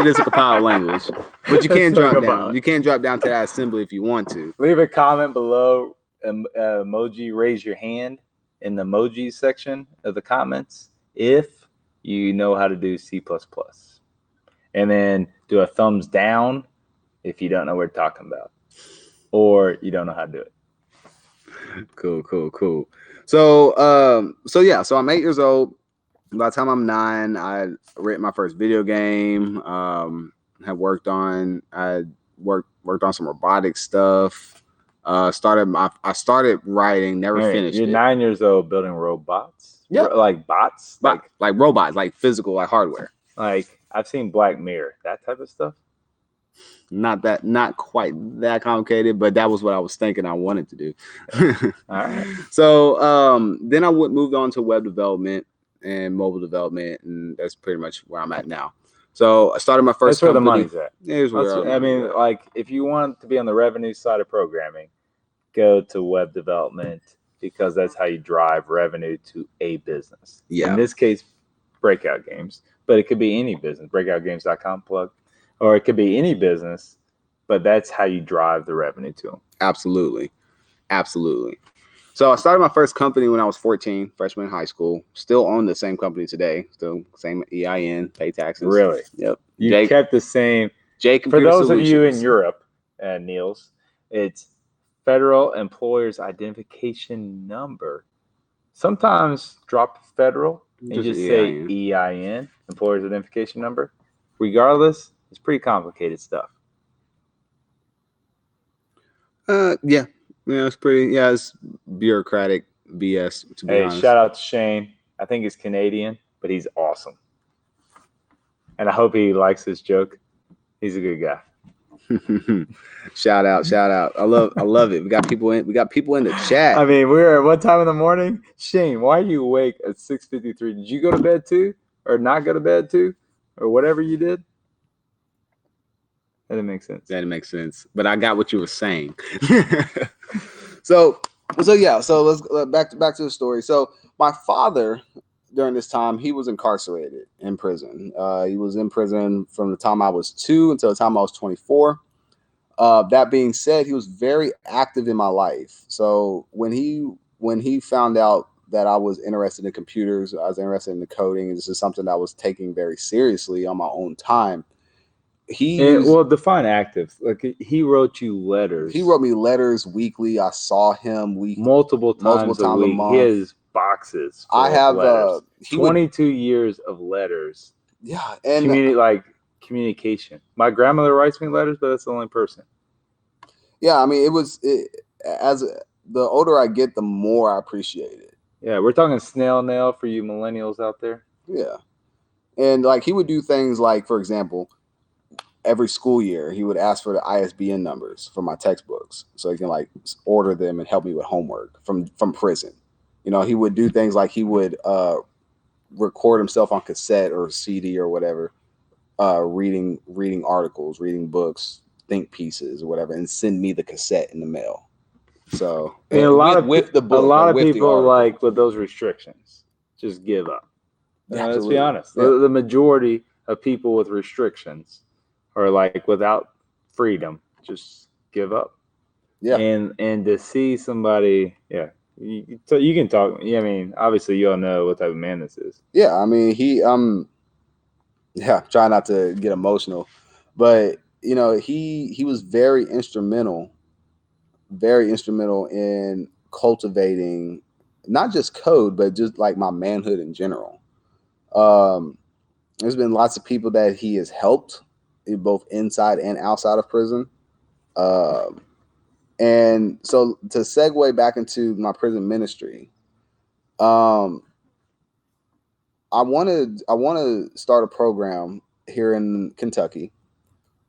is a compiled language. But you can drop down. You can drop down to that assembly if you want to. Leave a comment below, emoji, raise your hand in the emoji section of the comments if you know how to do C++. And then do a thumbs down if you don't know what we're talking about. Or you don't know how to do it. Cool. So I'm 8 years old. By the time I'm 9, I written my first video game. I worked on some robotic stuff. I started writing, never finished. You're 9 years old building robots? Yeah. Like bots? Like robots, like physical, like hardware. Like I've seen Black Mirror, that type of stuff. Not quite that complicated, but that was what I was thinking I wanted to do. All right. So then I moved on to web development and mobile development, and that's pretty much where I'm at now. So I started my first. That's where the money's at. I mean, like if you want to be on the revenue side of programming, go to web development because that's how you drive revenue to a business. Yeah. In this case, Breakout Games, but it could be any business. Breakoutgames.com plug. Or it could be any business, but that's how you drive the revenue to them. Absolutely. So I started my first company when I was 14, freshman in high school. Still own the same company today. Still same EIN, pay taxes. Really? Yep. You kept the same. For those of you in Europe, Niels, it's Federal Employers Identification Number. Sometimes drop federal and just say EIN, Employers Identification Number. Regardless, it's pretty complicated stuff. Yeah, it's bureaucratic BS, to be honest. Shout out to Shane. I think he's Canadian, but he's awesome. And I hope he likes this joke. He's a good guy. Shout out. I love it. We got people in the chat. I mean, we're at what time in the morning? Shane, why are you awake at 6:53? Did you go to bed too? Or not go to bed too? Or whatever you did? That didn't make sense. That didn't make sense. But I got what you were saying. So let's back to the story. So my father, during this time, he was incarcerated in prison. He was in prison from the time I was 2 until the time I was 24. That being said, he was very active in my life. So when he found out that I was interested in computers, I was interested in the coding, and this is something that I was taking very seriously on my own time. Well, define active. Like he wrote you letters. He wrote me letters weekly. I saw him multiple times a week. He has boxes. I have 22 years of letters. Yeah, and communication. My grandmother writes me letters, but that's the only person. Yeah, I mean, as the older I get, the more I appreciate it. Yeah, we're talking snail mail for you millennials out there. Yeah, and like he would do things like, for example, every school year he would ask for the ISBN numbers for my textbooks so he can like order them and help me with homework from prison. You know, he would do things like he would record himself on cassette or CD or whatever, reading articles, reading books, think pieces or whatever, and send me the cassette in the mail. So a lot of people like with those restrictions just give up. Let's be honest. Yeah. The majority of people with restrictions are like without freedom, just give up. Yeah. And to see somebody, yeah. So you can talk. Yeah, I mean, obviously you all know what type of man this is. Yeah, I mean try not to get emotional, but you know, he was very instrumental in cultivating not just code, but just like my manhood in general. There's been lots of people that he has helped, both inside and outside of prison. And so to segue back into my prison ministry, I want to start a program here in Kentucky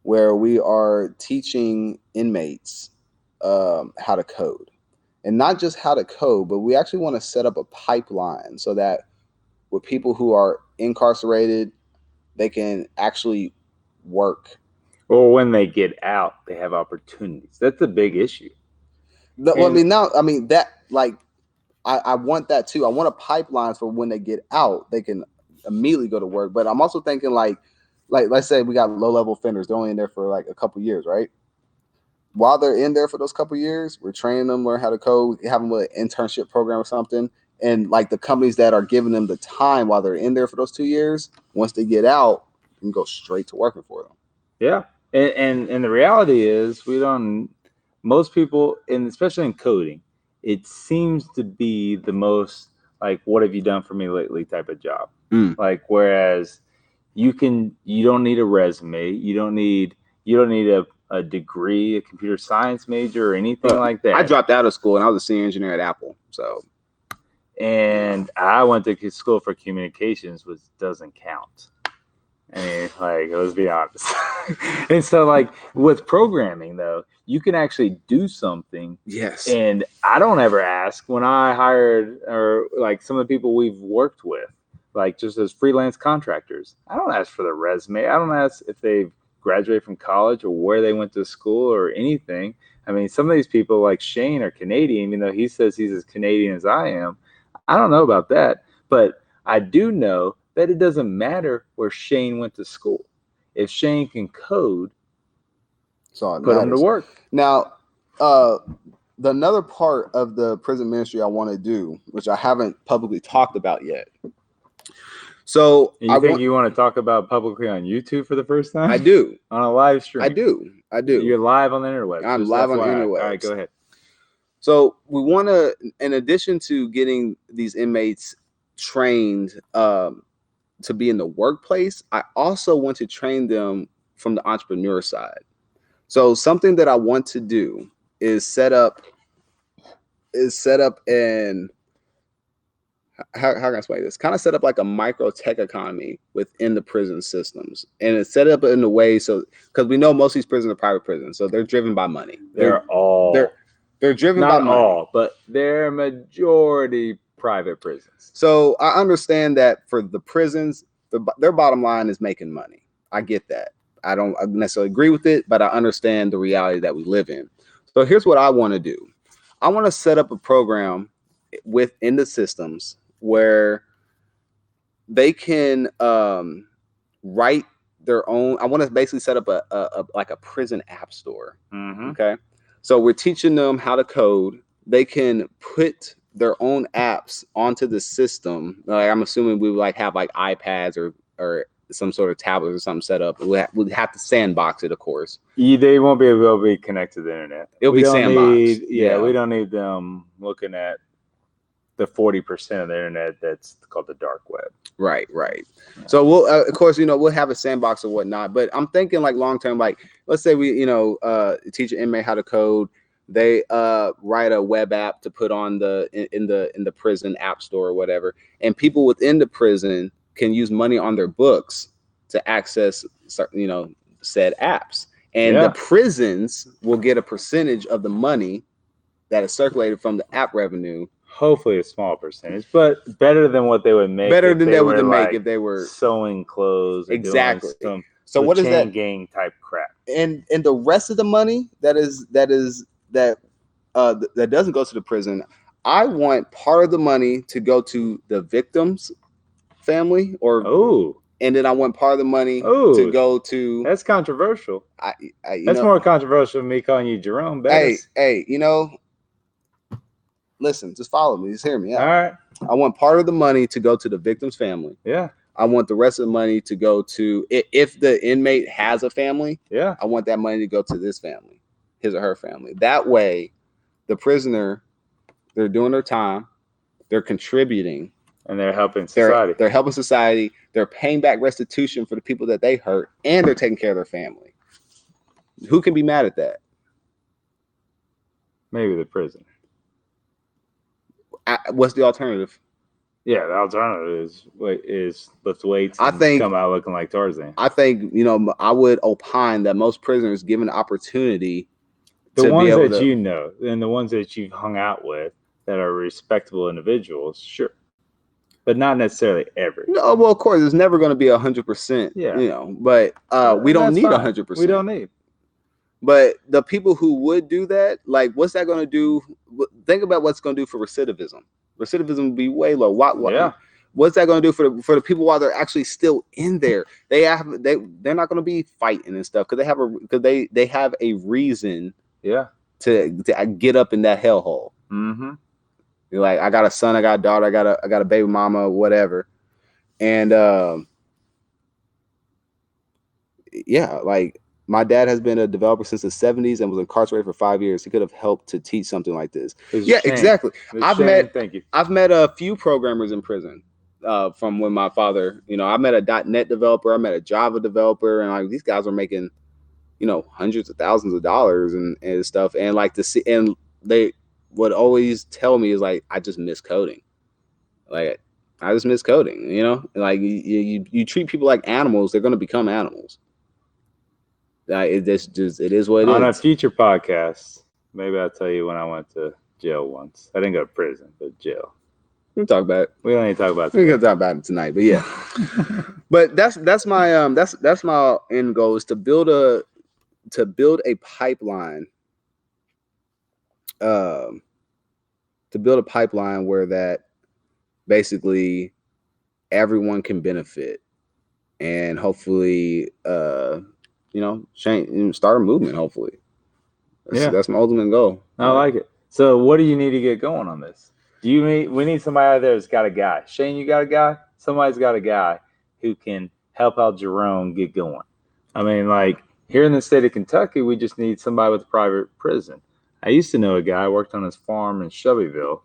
where we are teaching inmates how to code, and not just how to code, but we actually want to set up a pipeline so that with people who are incarcerated, they can actually work. Or when they get out, they have opportunities. That's a big issue. I want that too. I want a pipeline for when they get out, they can immediately go to work. But I'm also thinking like let's say we got low-level offenders. They're only in there for like a couple years, right? While they're in there for those couple years, we're training them, learn how to code, have them with an internship program or something. And like the companies that are giving them the time while they're in there for those 2 years, once they get out, you can go straight to working for them. Yeah. And the reality is most people, and especially in coding, it seems to be the most like, what have you done for me lately type of job. Like, whereas you don't need a resume. You don't need a degree, a computer science major or anything like that. I dropped out of school and I was a senior engineer at Apple. And I went to school for communications, which doesn't count. I mean, like, let's be honest. And so, like, with programming, though, you can actually do something. Yes. And I don't ever ask when I hired, or like some of the people we've worked with, like just as freelance contractors, I don't ask for their resume. I don't ask if they've graduated from college or where they went to school or anything. I mean, some of these people like Shane are Canadian, even though he says he's as Canadian as I am. I don't know about that, but I do know that it doesn't matter where Shane went to school. If Shane can code, put him to work. Now, another part of the prison ministry I want to do, which I haven't publicly talked about yet. So you want to talk about publicly on YouTube for the first time? I do. On a live stream? I do. You're live on the interwebs. I'm live on the interwebs. All right, go ahead. So we want to, in addition to getting these inmates trained to be in the workplace, I also want to train them from the entrepreneur side. So something that I want to do is set up an, how can I explain this? Kind of set up like a micro tech economy within the prison systems, and it's set up in a way so, because we know most of these prisons are private prisons, so they're driven by money. They're driven by money. Not all, but they're majority private prisons. So I understand that for the prisons, their bottom line is making money. I get that. I don't necessarily agree with it, but I understand the reality that we live in. So here's what I want to do. I want to set up a program within the systems where they can write their own. I want to basically set up a like a prison app store. Mm-hmm. Okay, so we're teaching them how to code. They can put their own apps onto the system. Like I'm assuming we would like have like iPads or some sort of tablets or something set up. We'd have to sandbox it, of course. They won't be able to be connected to the internet. It'll be sandboxed. Yeah, we don't need them looking at the 40% of the internet that's called the dark web. Right. So we'll, of course, we'll have a sandbox or whatnot. But I'm thinking like long term, like let's say we, teach an inmate how to code. They write a web app to put on in the prison app store or whatever, and people within the prison can use money on their books to access, said apps, and the prisons will get a percentage of the money that is circulated from the app revenue. Hopefully a small percentage, but better than what they would make. Better than they would make if they were sewing clothes. Exactly. So what is that? Gang type crap. And the rest of the money that doesn't go to the prison, I want part of the money to go to the victim's family, and then I want part of the money to go to. That's controversial. That's more controversial than me calling you Jerome Bettis. Hey, listen, just follow me. Just hear me out. All right. I want part of the money to go to the victim's family. Yeah. I want the rest of the money to go to, if the inmate has a family, I want that money to go to this family, his or her family. That way, the prisoner, they're doing their time, they're contributing. And they're helping society. They're helping society. They're paying back restitution for the people that they hurt, and they're taking care of their family. Who can be mad at that? Maybe the prisoner. What's the alternative? Yeah, the alternative is lift weights and come out looking like Tarzan. I think, I would opine that most prisoners, given the opportunity, the ones that and the ones that you've hung out with that are respectable individuals, sure. But not necessarily every. No, well, of course, it's never going to be 100%. Yeah. But we don't need 100%. We don't need. But the people who would do that, like, what's that going to do? Think about what's going to do for recidivism. Recidivism would be way low. What's that going to do for the people while they're actually still in there? They're not going to be fighting and stuff because they have a reason. Yeah. To get up in that hellhole. Mm-hmm. You're like, I got a son, I got a daughter, I got a baby mama, whatever, and like. My dad has been a developer since the 70s and was incarcerated for 5 years. He could have helped to teach something like this. Yeah, exactly. I've met a few programmers in prison from when my father, I met a .NET developer, I met a Java developer, and like these guys were making, hundreds of thousands of dollars and stuff. And like and they would always tell me is like, I just miss coding. Like I just miss coding, like you treat people like animals, they're going to become animals. It is what it is. On a future podcast, maybe I'll tell you when I went to jail once. I didn't go to prison, but jail. We'll talk about it. We don't need to talk about it. We're gonna talk about it tonight, but yeah. But that's my that's my end goal is to build a pipeline. To build a pipeline where that basically everyone can benefit, and hopefully change, start a movement. Hopefully, that's my ultimate goal. I like it. So, what do you need to get going on this? We need somebody out there that's got a guy. Shane, you got a guy? Somebody's got a guy who can help out Jerome get going. I mean, like here in the state of Kentucky, we just need somebody with a private prison. I used to know a guy, worked on his farm in Shelbyville.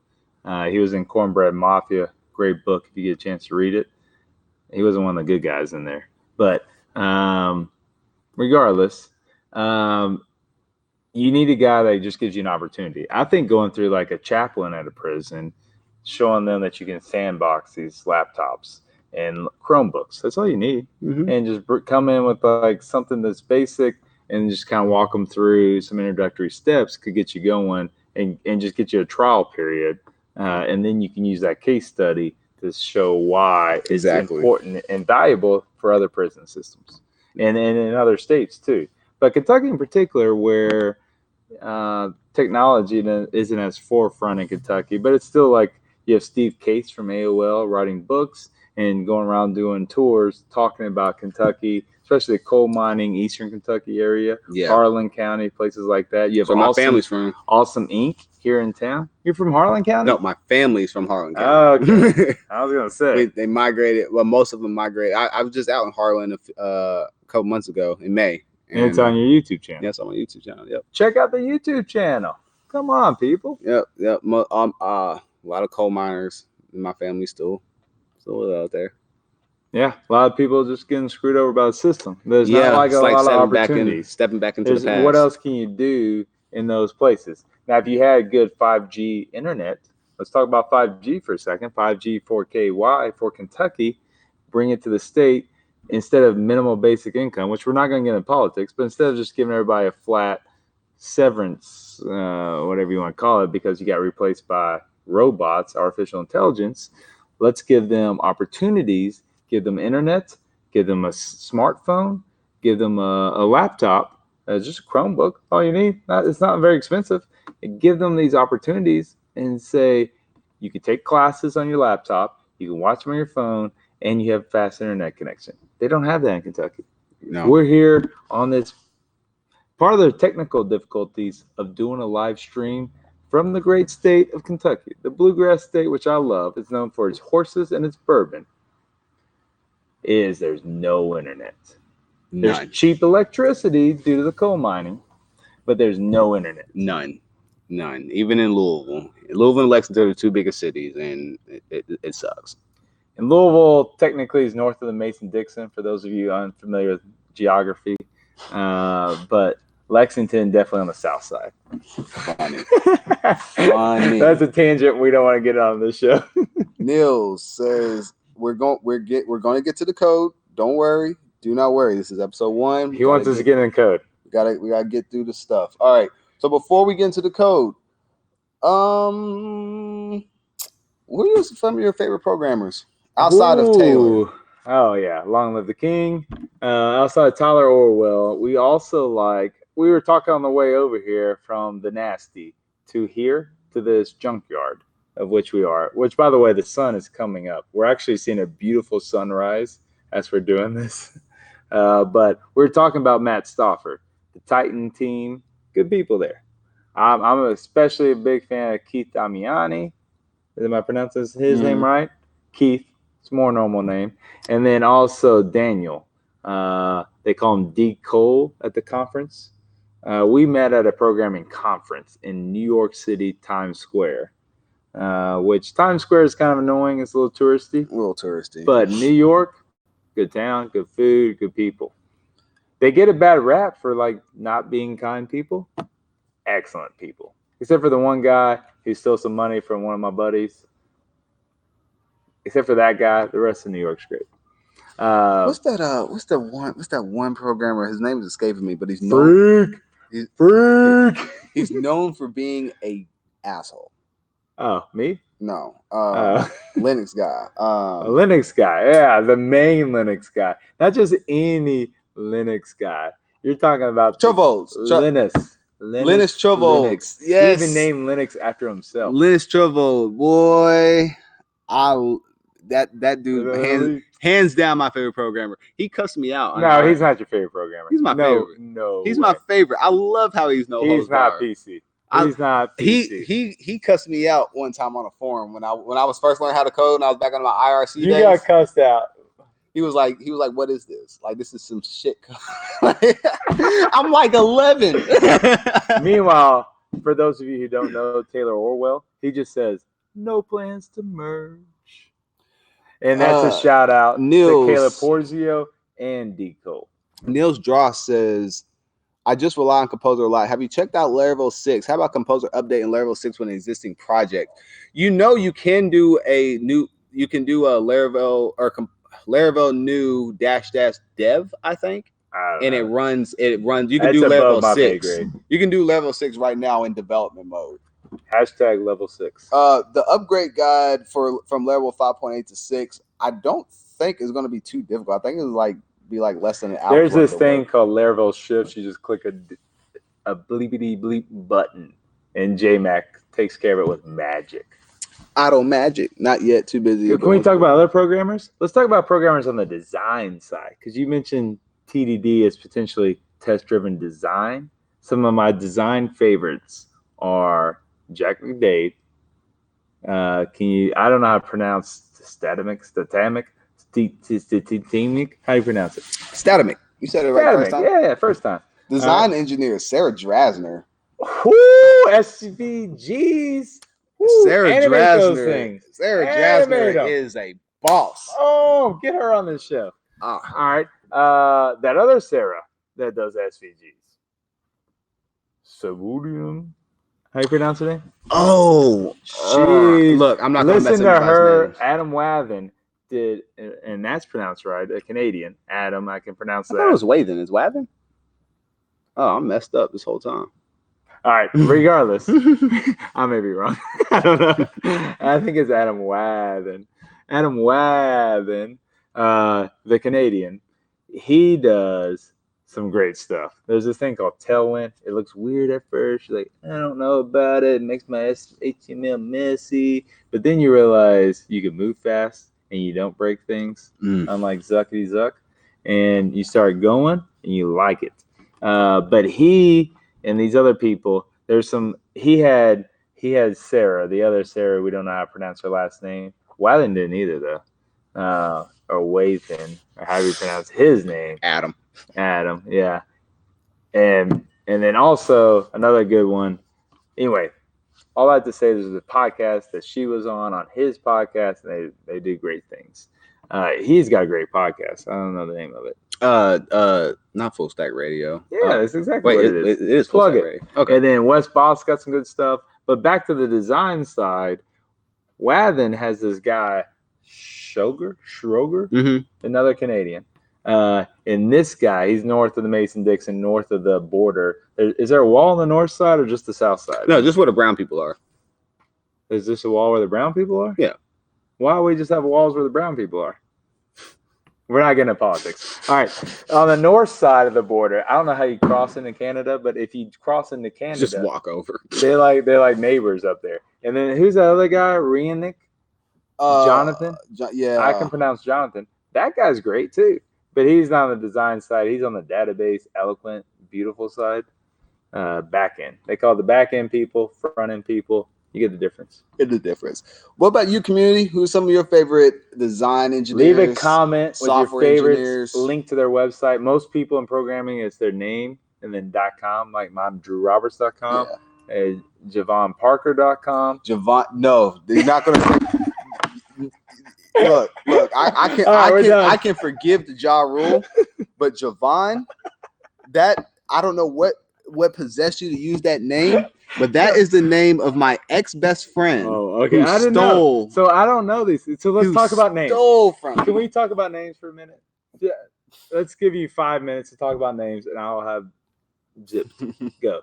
He was in Cornbread Mafia. Great book if you get a chance to read it. He wasn't one of the good guys in there, but regardless, you need a guy that just gives you an opportunity. I think going through like a chaplain at a prison, showing them that you can sandbox these laptops and Chromebooks. That's all you need. Mm-hmm. And just come in with like something that's basic and just kind of walk them through some introductory steps could get you going and just get you a trial period. And then you can use that case study to show why it's important and valuable for other prison systems. And in other states too, but Kentucky in particular, where technology isn't as forefront in Kentucky, but it's still like you have Steve Case from AOL writing books, and going around doing tours, talking about Kentucky, especially the coal mining, Eastern Kentucky area, Yeah. Harlan County, places like that. You have So my family's from. Awesome Ink here in town. You're from Harlan County? No, my family's from Harlan County. Oh, okay. I was gonna say they migrated. Well, most of them migrated. I was just out in Harlan a couple months ago in May. And it's on your YouTube channel. Yes, on my YouTube channel. Yep. Check out the YouTube channel. Come on, people. Yep. A lot of coal miners in my family still out there. Yeah, a lot of people just getting screwed over by the system. There's not like a lot of opportunities. Stepping back into the past. What else can you do in those places? Now, if you had good 5G internet, let's talk about 5G for a second. 5G 4KY for Kentucky, bring it to the state instead of minimal basic income, which we're not going to get in politics, but instead of just giving everybody a flat severance, whatever you want to call it, because you got replaced by robots, artificial intelligence, let's give them opportunities, give them internet, give them a smartphone, give them a laptop, just a Chromebook, all you need. It's not very expensive. And give them these opportunities and say, you can take classes on your laptop, you can watch them on your phone, and you have fast internet connection. They don't have that in Kentucky. No. We're here on this. Part of the technical difficulties of doing a live stream from the great state of Kentucky, the bluegrass state, which I love, is known for its horses and its bourbon, is there's no internet. There's cheap electricity due to the coal mining, but there's no internet. None. Even in Louisville. Louisville and Lexington are the two biggest cities, and it sucks. And Louisville technically is north of the Mason-Dixon, for those of you unfamiliar with geography. But Lexington definitely on the south side. Funny. That's a tangent we don't want to get on this show. Nils says we're going to get to the code. Don't worry. Do not worry. This is episode 1. He wants us to get in the code. We gotta get through the stuff. All right. So before we get into the code, what are some of your favorite programmers outside of Taylor? Oh yeah, Long Live the King. Outside of Tyler Orwell, we were talking on the way over here from the Nasty to here to this junkyard of which we are, which by the way, the sun is coming up. We're actually seeing a beautiful sunrise as we're doing this. But we're talking about Matt Stauffer, the Titan team, good people there. I'm especially a big fan of Keith Damiani. Am I pronouncing his name right? Keith. It's a more normal name. And then also Daniel. They call him D. Cole at the conference. We met at a programming conference in New York City, Times Square, which Times Square is kind of annoying. It's a little touristy. But New York, good town, good food, good people. They get a bad rap for like not being kind people. Excellent people. Except for the one guy who stole some money from one of my buddies. Except for that guy, the rest of New York's great. What's that one programmer? His name is escaping me, but he's known. Freak. He's known for being a asshole. Oh, me? No. Linux guy. A Linux guy. Yeah, the main Linux guy. Not just any Linux guy. You're talking about Trevolds. Linus Trevolds. Yes. He even named Linux after himself. Linus Trevolds. Boy, that dude, hands down my favorite programmer. He cussed me out. No, he's not your favorite programmer. He's my favorite. No, he's my favorite. I love how he's He's not PC. He's not PC. He cussed me out one time on a forum when I was first learning how to code and I was back on my IRC days. You got cussed out. He was like, what is this? Like, this is some shit. I'm like 11. Meanwhile, for those of you who don't know Taylor Orwell, he just says, no plans to merge. And that's a shout out to Caleb Porzio and D. Cole. Niels Dross says, I just rely on Composer a lot. Have you checked out Laravel 6? How about Composer update in Laravel 6 with an existing project? You can do a Laravel or Laravel new -- dev, I think. And it runs. You can do Laravel 6. You can do Laravel 6 right now in development mode. Hashtag level 6. The upgrade guide from Laravel 5.8 to 6, I don't think is going to be too difficult. I think it's be less than an hour. There's this thing called Laravel shifts. You just click a bleepity bleep button, and JMac takes care of it with magic. Auto Magic. Not yet. Too busy. Can we talk about other programmers? Let's talk about programmers on the design side, because you mentioned TDD as potentially test-driven design. Some of my design favorites are Jack McDade. I don't know how to pronounce Statamic. How do you pronounce it? Statamic. You said it right first time? Yeah, first time. Design engineer Sarah Drasner. Whoo, SVGs. Woo, Sarah animate those Drasner. things. Sarah Animate 'em. Drasner is a boss. Oh, get her on this show. All right. That other Sarah that does SVGs. Sabudium. How you pronounce her name? Oh, look, I'm not going to mess listen to anybody's her. names. Adam Wathen did, and that's pronounced right. A Canadian. Adam, I can pronounce I that. thought it was Wathen. Is Wathen? Oh, I'm messed up this whole time. All right. Regardless, I may be wrong. I don't know. I think it's Adam Wathen. Adam Wathen, the Canadian. He does some great stuff. There's this thing called Tailwind. It looks weird at first. You're like, I don't know about it. It makes my HTML messy. But then you realize you can move fast and you don't break things, unlike Zuckity Zuck. And you start going and you like it. But he and these other people, he had Sarah, the other Sarah, we don't know how to pronounce her last name. Wathen didn't either, though. Or Wathen, or how do you pronounce his name? Adam, yeah. And then also another good one. Anyway, all I have to say is the podcast that she was on his podcast, and they do great things. He's got a great podcast. I don't know the name of it. Not Full Stack Radio. Yeah, that's exactly what it is. It is Plug Full Stack it. Radio. Okay. And then Wes Boss got some good stuff. But back to the design side, Wathen has this guy, Schroger, another Canadian. And this guy, he's north of the Mason-Dixon, north of the border. Is there a wall on the north side or just the south side? No, just where the brown people are. Is this a wall where the brown people are? Yeah. Why don't we just have walls where the brown people are? We're not getting into politics. All right. On the north side of the border, I don't know how you cross into Canada, but if you cross into Canada, Just walk over. They're like neighbors up there. And then who's the other guy? Rianic? Jonathan? Yeah. I can pronounce Jonathan. That guy's great too. But he's not on the design side. He's on the database, eloquent, beautiful side. Back end. They call it the back end people, front end people. You get the difference. Get the difference. What about you, community? Who's some of your favorite design engineers? Leave a comment with your favorites. Engineers. Link to their website. Most people in programming, it's their name and then .com. Like mine, DrewRoberts.com. Yeah. JavonParker.com. No, they're not going to. Look. I can forgive the Ja Rule, but Javon, that I don't know what possessed you to use that name, but that is the name of my ex-best friend. Oh, okay. I didn't know. So I don't know these. So let's talk about names. Can we talk about names for a minute? Yeah. Let's give you 5 minutes to talk about names, and I'll have Zip go.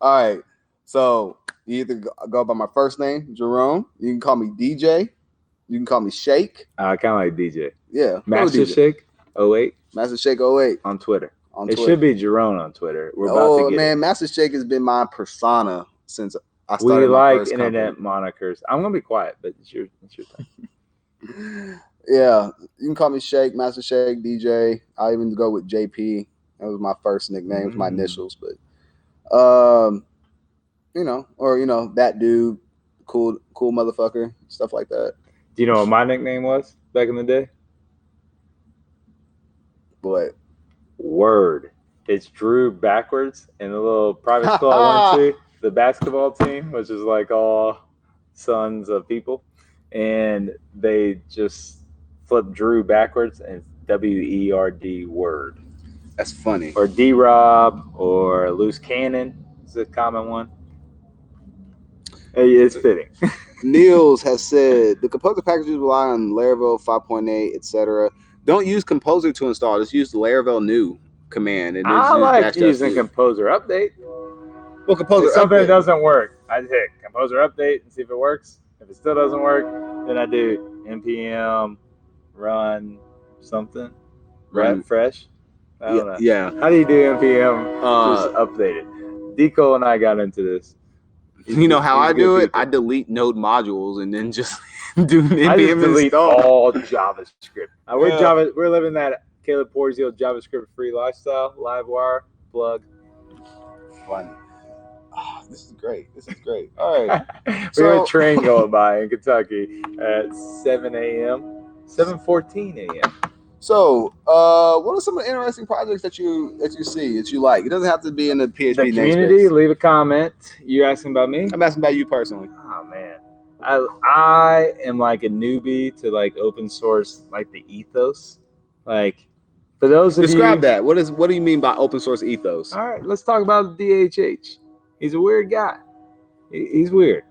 All right. So you either go by my first name, Jerome. You can call me DJ. You can call me Shake. I kind of like DJ. Yeah. Master Shake 08. Master Shake 08 on Twitter. It should be Jerome on Twitter. We're about to get it. Master Shake has been my persona since I started. We like internet monikers. I'm gonna be quiet, but it's your time. Yeah, you can call me Shake, Master Shake, DJ. I even go with JP. That was my first nickname, my initials. But that dude, cool motherfucker, stuff like that. Do you know what my nickname was back in the day? What? Word. It's Drew backwards in the little private school I went to, the basketball team, which is like all sons of people. And they just flipped Drew backwards and it's WERD word. That's funny. Or D-Rob or Loose Cannon is a common one. It's fitting. Niels has said the composer packages rely on Laravel 5.8, etc. Don't use Composer to install. Just use the Laravel new command. And I like using Composer update. Well, Composer if something doesn't work, I just hit Composer update and see if it works. If it still doesn't work, then I do npm run something. Run fresh. I don't know. Yeah. How do you do npm just update it? Deco and I got into this. You know how He's I good do it? people. I delete node modules and then just do I just npm delete install. all JavaScript. Yeah. We're living that Caleb Porzio JavaScript free lifestyle. Livewire plug. Funny. Oh, this is great. All right. We have So- a train going by in Kentucky at 7 a.m. 7:14 a.m. So, what are some of the interesting projects that you see that you like? It doesn't have to be in the PHP The community, namespace. leave a comment. You asking about me? I'm asking about you personally. Oh man, I am like a newbie to like open source, like the ethos. Like for those of Describe you, that. What do you mean by open source ethos? all right, let's talk about DHH. He's a weird guy. He's weird.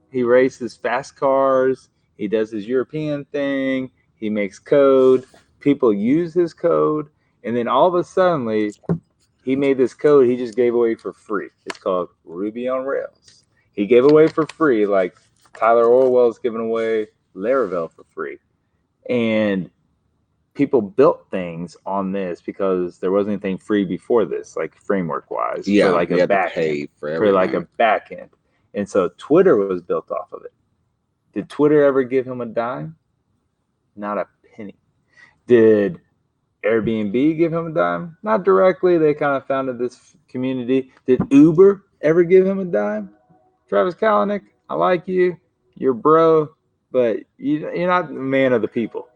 He races fast cars. He does his European thing. He makes code. People use his code, and then all of a sudden, he made this code he just gave away for free. It's called Ruby on Rails. He gave away for free, like Tyler Orwell's giving away Laravel for free. And people built things on this because there wasn't anything free before this, like framework wise. Yeah, for like you a had to back pay end, for like a back end. And so Twitter was built off of it. Did Twitter ever give him a dime? Not a penny. Did Airbnb give him a dime? Not directly. They kind of founded this community. Did Uber ever give him a dime? Travis Kalanick, I like you. You're bro, but you're not the man of the people.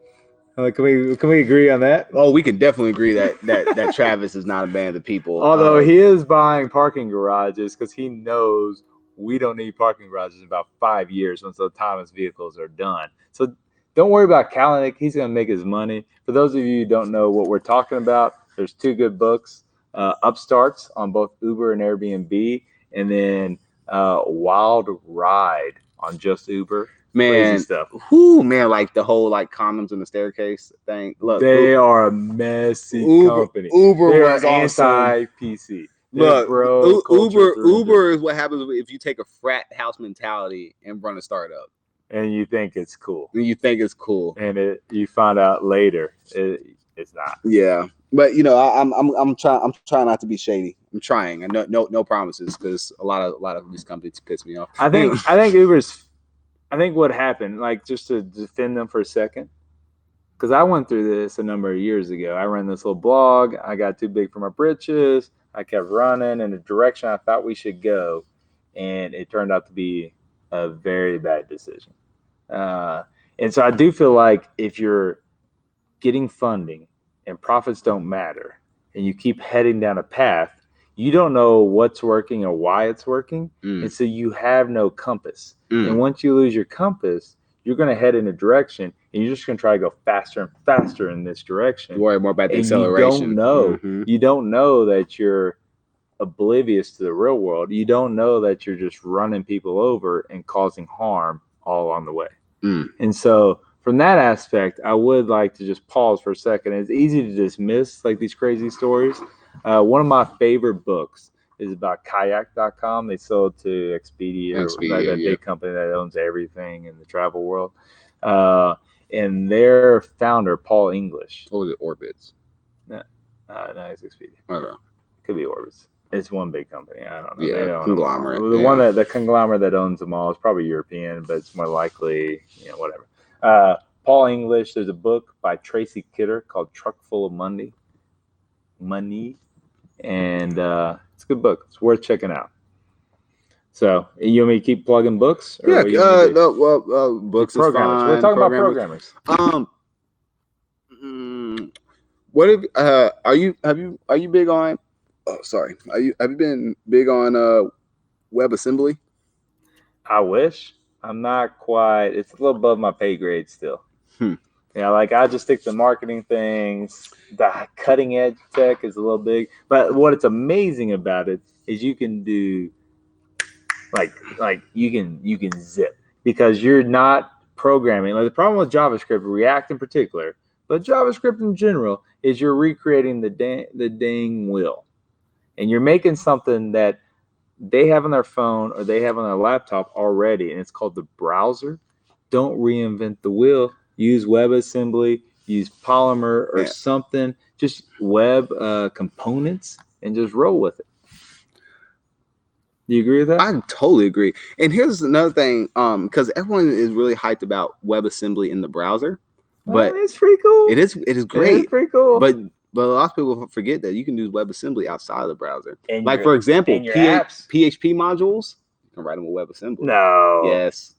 Can we agree on that? Oh, we can definitely agree that Travis is not a man of the people. Although he is buying parking garages because he knows we don't need parking garages in about 5 years once the autonomous vehicles are done. So don't worry about Kalanick. He's going to make his money. For those of you who don't know what we're talking about, there's 2 good books, Upstarts on both Uber and Airbnb, and then Wild Ride on just Uber. man, Crazy stuff. Man, like the whole like condoms in the staircase thing. Look, They are a messy company. Uber They was are awesome. anti-PC. Look, bro, Uber is what happens if you take a frat house mentality and run a startup. And you think it's cool. And you think it's cool. And you find out later it's not. Yeah. But you know, I'm trying not to be shady. I'm trying. And no promises, because a lot of these companies piss me off. I think what happened, like, just to defend them for a second, because I went through this a number of years ago. I ran this little blog. I got too big for my britches. I kept running in the direction I thought we should go, and it turned out to be a very bad decision. And so I do feel like if you're getting funding and profits don't matter, and you keep heading down a path, you don't know what's working or why it's working. And so you have no compass. And once you lose your compass, you're going to head in a direction, and you're just going to try to go faster and faster in this direction. You worry more about the acceleration. You don't know that you're oblivious to the real world. You don't know that you're just running people over and causing harm all along the way. And so from that aspect, I would like to just pause for a second. It's easy to dismiss like these crazy stories. One of my favorite books is about kayak.com. They sold to Expedia, like a big company that owns everything in the travel world. And their founder, Paul English. What was it, Orbitz? No, it's Expedia. Okay. Could be Orbitz. It's one big company. I don't know. Yeah, conglomerate. The conglomerate that owns them all is probably European, but it's more likely, whatever. Paul English. There's a book by Tracy Kidder called Truck Full of Money, and it's a good book. It's worth checking out. So you want me to keep plugging books? Or books. Programmers. We're talking about programmers. What have you big on? Oh, sorry. Have you been big on WebAssembly? I wish. I'm not quite. It's a little above my pay grade still. Like I just stick to marketing things. The cutting edge tech is a little big, but what it's amazing about it is you can do like you can zip, because you're not programming. Like the problem with JavaScript, React in particular, but JavaScript in general, is you're recreating the dang wheel. And you're making something that they have on their phone or they have on their laptop already, and it's called the browser. Don't reinvent the wheel. Use WebAssembly, use Polymer or something. Just web components and just roll with it. Do you agree with that? I totally agree. And here's another thing, because everyone is really hyped about WebAssembly in the browser, but it's pretty cool. it is It great. is pretty cool. But a lot of people forget that you can use WebAssembly outside of the browser. And Like your- for example, and your apps. PHP modules, you can write them with WebAssembly. No. Yes.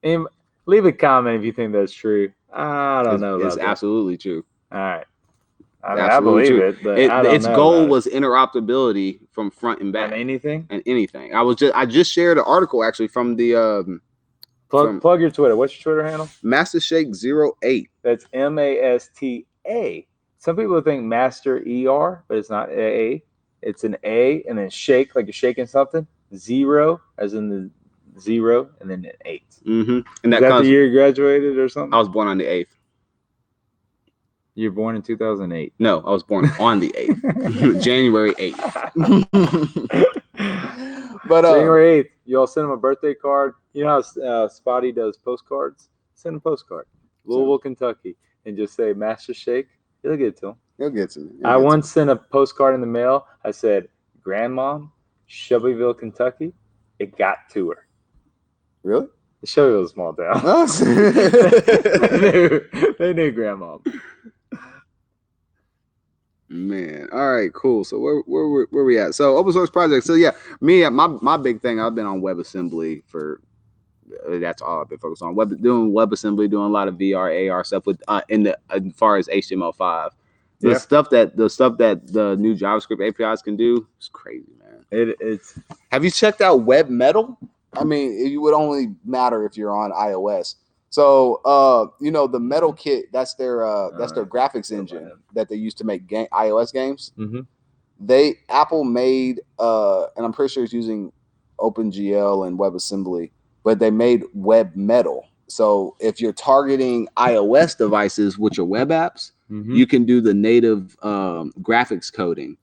And leave a comment if you think that's true. I don't know about It's that. absolutely true. All right. I mean, Absolutely I believe true. it, but I don't Its know goal about was interoperability from front and it. back And anything. and anything. I just shared an article actually from the Plug your Twitter. What's your Twitter handle? Master Shake 08. That's MASTA. Some people think Master ER, but it's not A. It's an A and then shake, like you're shaking something. 0, as in the 0, and then an 8. Mm-hmm. Is And that the year you graduated or something? I was born on the 8th. You were born in 2008. No, I was born on the 8th. January 8th. But January 8th, you all send him a birthday card. You know how Spotty does postcards? Send him a postcard. Louisville, Kentucky, and just say Master Shake. He'll get it to him. He'll get to me. I once sent a postcard in the mail. I said, Grandmom, Shelbyville, Kentucky. It got to her. Really? Shelbyville's a small town. Oh. they knew Grandmom. Man, all right, cool. So where we at? So open source projects. So yeah, my big thing. I've been on WebAssembly for. That's all I've been focused on. Doing WebAssembly, doing a lot of VR, AR stuff with as far as HTML5. The stuff that the new JavaScript APIs can do is crazy, man. It's. Have you checked out WebMetal? I mean, it would only matter if you're on iOS. So, the Metal Kit, that's their graphics engine that they use to make iOS games. Mm-hmm. Apple made, and I'm pretty sure it's using OpenGL and WebAssembly, but they made WebMetal. So if you're targeting iOS devices with your web apps, you can do the native graphics coding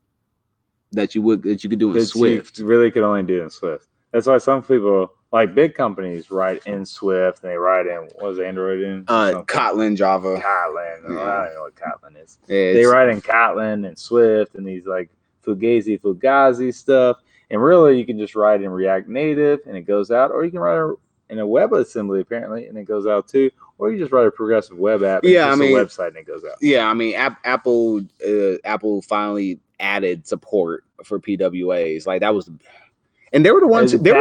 that you could do in Swift. You really could only do in Swift. That's why some people, like big companies, write in Swift and they write in, what is Android in? Kotlin, Java. Kotlin. Yeah. I don't know what Kotlin is. Yeah, they write in Kotlin and Swift and these like Fugazi stuff. And really, you can just write in React Native and it goes out, or you can write in a WebAssembly apparently and it goes out too, or you just write a progressive web app. And a website and it goes out. Yeah, I mean, Apple finally added support for PWAs. Like that was, and they were the ones. They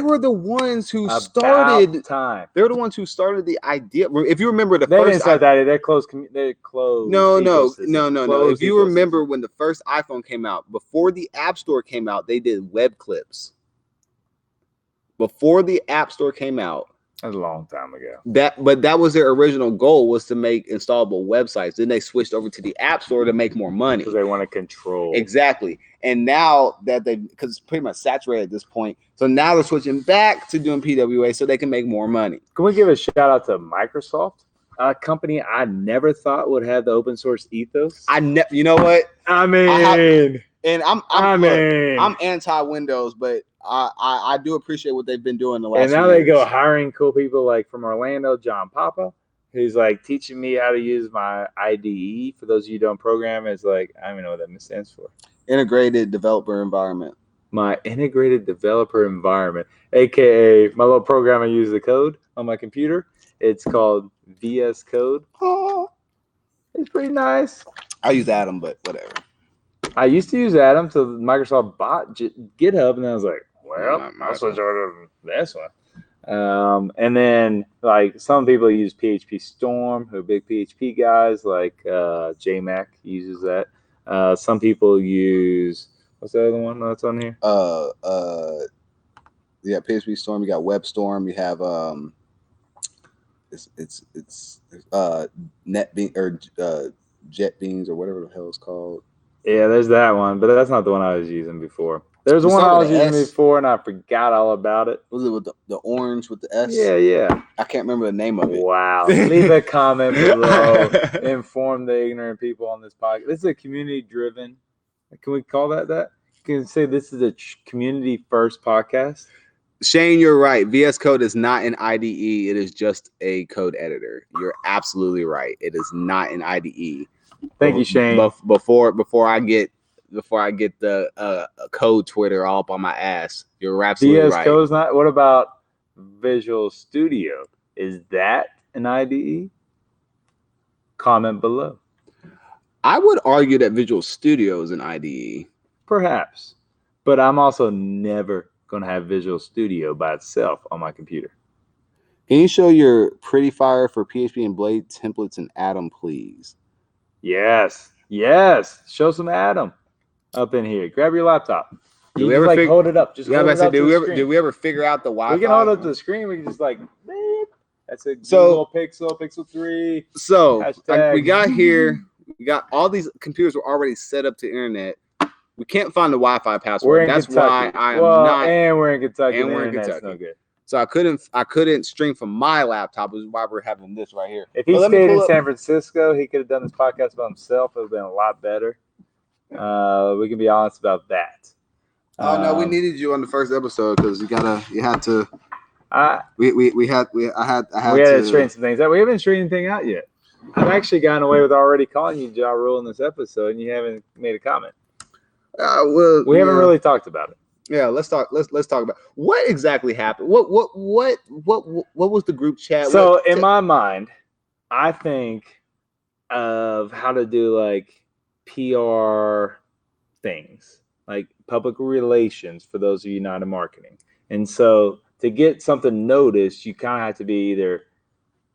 were the ones who started. They were the ones who started the idea. If you remember they didn't start that. They closed. No. If you remember when the first iPhone came out, before the App Store came out, they did web clips. Before the App Store came out. That's a long time ago. But that was their original goal, was to make installable websites. Then they switched over to the App Store to make more money. Because they want to control. Exactly. And now that because it's pretty much saturated at this point, so now they're switching back to doing PWA so they can make more money. Can we give a shout out to Microsoft, a company I never thought would have the open source ethos? You know what? I mean, I'm anti Windows, but I do appreciate what they've been doing the last. And now they go hiring cool people like from Orlando, John Papa, who's like teaching me how to use my IDE. For those of you who don't program, it's like, I don't even know what that stands for. Integrated Developer Environment. My integrated developer environment, aka my little program I use the code on my computer. It's called VS Code. Oh, it's pretty nice. I use Atom, but whatever. I used to use Atom till Microsoft bought GitHub, and I was like, well, I'll switch over to this one. And then like some people use PHP Storm, who are big PHP guys, like JMac uses that. Some people use, what's the other one that's on here? Yeah, PHP Storm. You got WebStorm. You have it's NetBeans or JetBeans or whatever the hell it's called. Yeah, there's that one, but that's not the one I was using before. There's one I was using before, and I forgot all about it. Was it with the orange with the S? Yeah. I can't remember the name of it. Wow. Leave a comment below. Inform the ignorant people on this podcast. This is a community-driven. Can we call that? You can say this is a community-first podcast. Shane, you're right. VS Code is not an IDE. It is just a code editor. You're absolutely right. It is not an IDE. Thank you, Shane. Before I get before I get the code Twitter all up on my ass. You're absolutely VS right. Code's not. What about Visual Studio? Is that an IDE? Comment below. I would argue that Visual Studio is an IDE. Perhaps. But I'm also never going to have Visual Studio by itself on my computer. Can you show your Pretty Fire for PHP and Blade templates in Atom, please? Yes. Yes. Show some Atom up in here. Grab your laptop. Did You we just ever like fig- hold it up. Just Yeah, hold I it said, up to the screen. did we ever figure out the Wi-Fi? We can hold it up to the screen. We can just like, beep. That's a So- Google Pixel, Pixel 3. So Hashtag. we got here. We got all these computers were already set up to internet. We can't find the Wi-Fi password. We're in That's Kentucky. why I am well, not. and we're in Kentucky. and And we're in internet's Kentucky. no good. So I couldn't stream from my laptop, which is why we're having this right here. If he But let me stayed pull in up- San Francisco, he could have done this podcast by himself. It would have been a lot better. We can be honest about that. Oh no, we Um, needed you on the first episode because you had to. I I had we had to to. straighten some things out. We haven't straightened anything out yet. I've actually gotten away with already calling you Ja Rule in this episode, and you haven't made a comment. Well, We haven't really talked about it. Yeah, let's talk. Let's talk about what exactly happened. What was the group chat? So in my mind, I think of how to do like PR things, like public relations for those of you not in marketing. And so to get something noticed, you kind of have to be either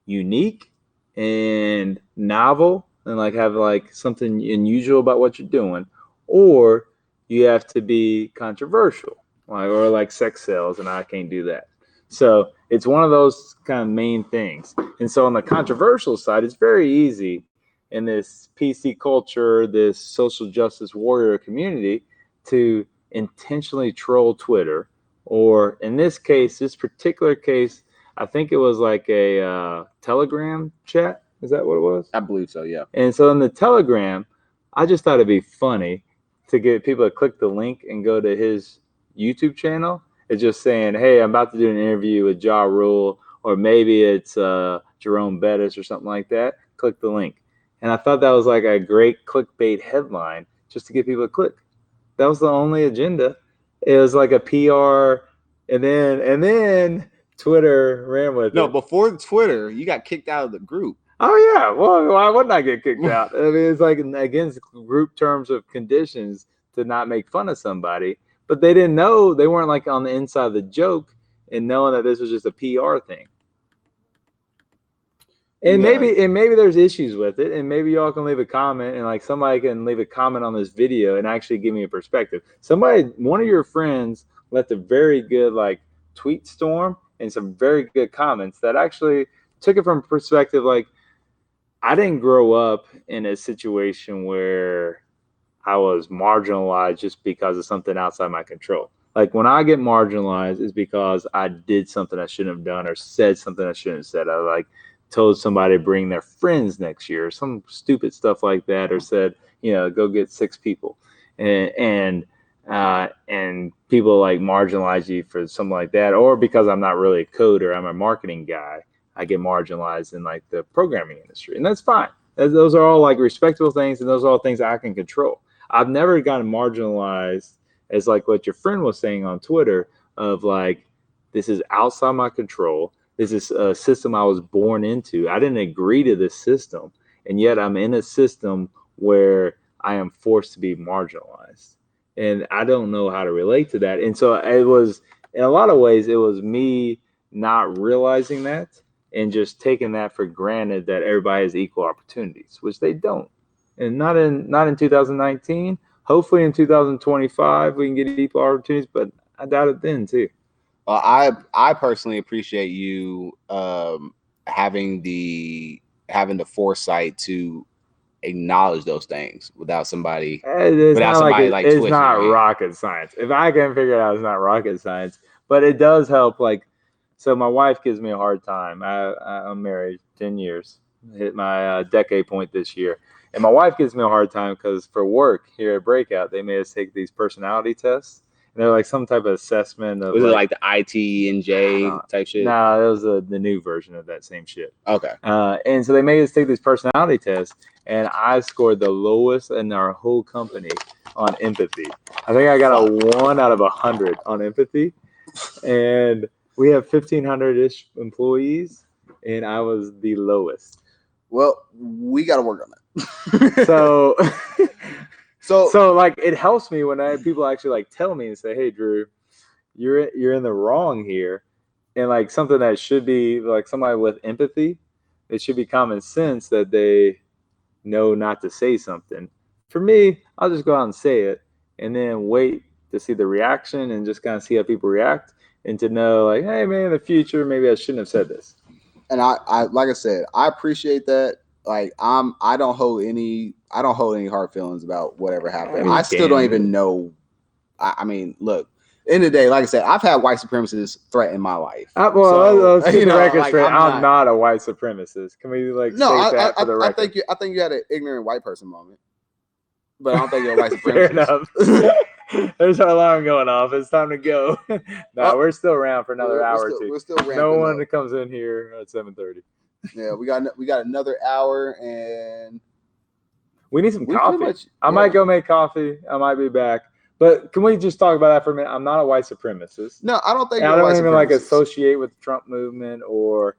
unique and novel and like have like something unusual about what you're doing, or you have to be controversial, like or like sex sales, and I can't do that. So it's one of those kind of main things. And so on the controversial side, it's very easy in this PC culture, this social justice warrior community, to intentionally troll Twitter, or in this case, this particular case, I think it was like a Telegram chat. Is that what it was? I believe so. Yeah. And so in the Telegram, I just thought it'd be funny to get people to click the link and go to his YouTube channel. It's just saying, hey, I'm about to do an interview with Ja Rule, or maybe it's Jerome Bettis or something like that. Click the link. And I thought that was like a great clickbait headline just to get people to click. That was the only agenda. It was like a PR, and then Twitter ran with No, it. before Twitter, you got kicked out of the group. Oh yeah, well, why wouldn't I get kicked out? I mean, it's like against group terms of conditions to not make fun of somebody, but they didn't know. They weren't like on the inside of the joke and knowing that this was just a PR thing. And Yeah. maybe there's issues with it, and maybe y'all can leave a comment, and like somebody can leave a comment on this video and actually give me a perspective. One of your friends left a very good like tweet storm and some very good comments that actually took it from a perspective like, I didn't grow up in a situation where I was marginalized just because of something outside my control. Like when I get marginalized, it's because I did something I shouldn't have done or said something I shouldn't have said. I like told somebody to bring their friends next year, or some stupid stuff like that, or said, go get 6 people, and people like marginalize you for something like that, or because I'm not really a coder, I'm a marketing guy. I get marginalized in like the programming industry, and that's fine. Those are all like respectable things, and those are all things I can control. I've never gotten marginalized as like what your friend was saying on Twitter of like, this is outside my control. This is a system I was born into. I didn't agree to this system, and yet I'm in a system where I am forced to be marginalized, and I don't know how to relate to that. And so it was, in a lot of ways, it was me not realizing that and just taking that for granted that everybody has equal opportunities, which they don't. And not in 2019. Hopefully in 2025 we can get equal opportunities, but I doubt it then too. Well, I personally appreciate you having the foresight to acknowledge those things without somebody. It's Without not somebody, like like, it's twisting not your hand. rocket science. If I can figure it out, it's not rocket science. But it does help. Like, so my wife gives me a hard time. I'm married 10 years, hit my decade point this year, and my wife gives me a hard time because for work here at Breakout, they made us take these personality tests. And they're like some type of assessment of Was it like the ITNJ type shit? No, that was the new version of that same shit. Okay. And so they made us take these personality tests, and I scored the lowest in our whole company on empathy. I think I got a 1 out of 100 on empathy, and we have 1,500-ish employees, and I was the lowest. Well, we got to work on that. So like it helps me when people actually like tell me and say, "Hey, Drew, you're in the wrong here," and like something that should be like somebody with empathy, it should be common sense that they know not to say something. For me, I'll just go out and say it, and then wait to see the reaction and just kind of see how people react, and to know like, hey man, in the future maybe I shouldn't have said this. And I like I said, I appreciate that. Like I don't hold any hard feelings about whatever happened. I still don't even know. I mean, look, end of the day, like I said, I've had white supremacists threaten my life. Let's get the record straight. I'm not a white supremacist. Can we like state that for the record? I think you had an ignorant white person moment, but I don't think you're a white supremacist. Fair enough. There's our alarm going off. It's time to go. We're still around for another hour or two. We're still ramping no one up. comes in here at 7:30. Yeah, we got another hour, and we need some coffee. I might go make coffee. I might be back. But can we just talk about that for a minute? I'm not a white supremacist. No, I don't think. I don't even like associate with the Trump movement or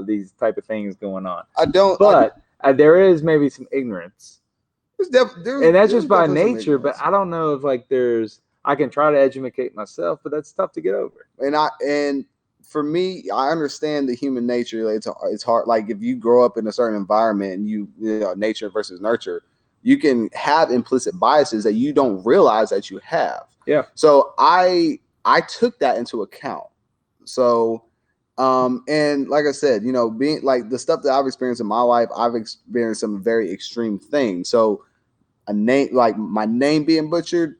these type of things going on. I don't. But there is maybe some ignorance. And that's just by nature, but I don't know if like I can try to educate myself, but that's tough to get over. And for me, I understand the human nature. It's hard. Like if you grow up in a certain environment and you know, nature versus nurture, you can have implicit biases that you don't realize that you have. Yeah. So I took that into account. So, and like I said, you know, being like the stuff that I've experienced in my life, I've experienced some very extreme things. So a name like my name being butchered,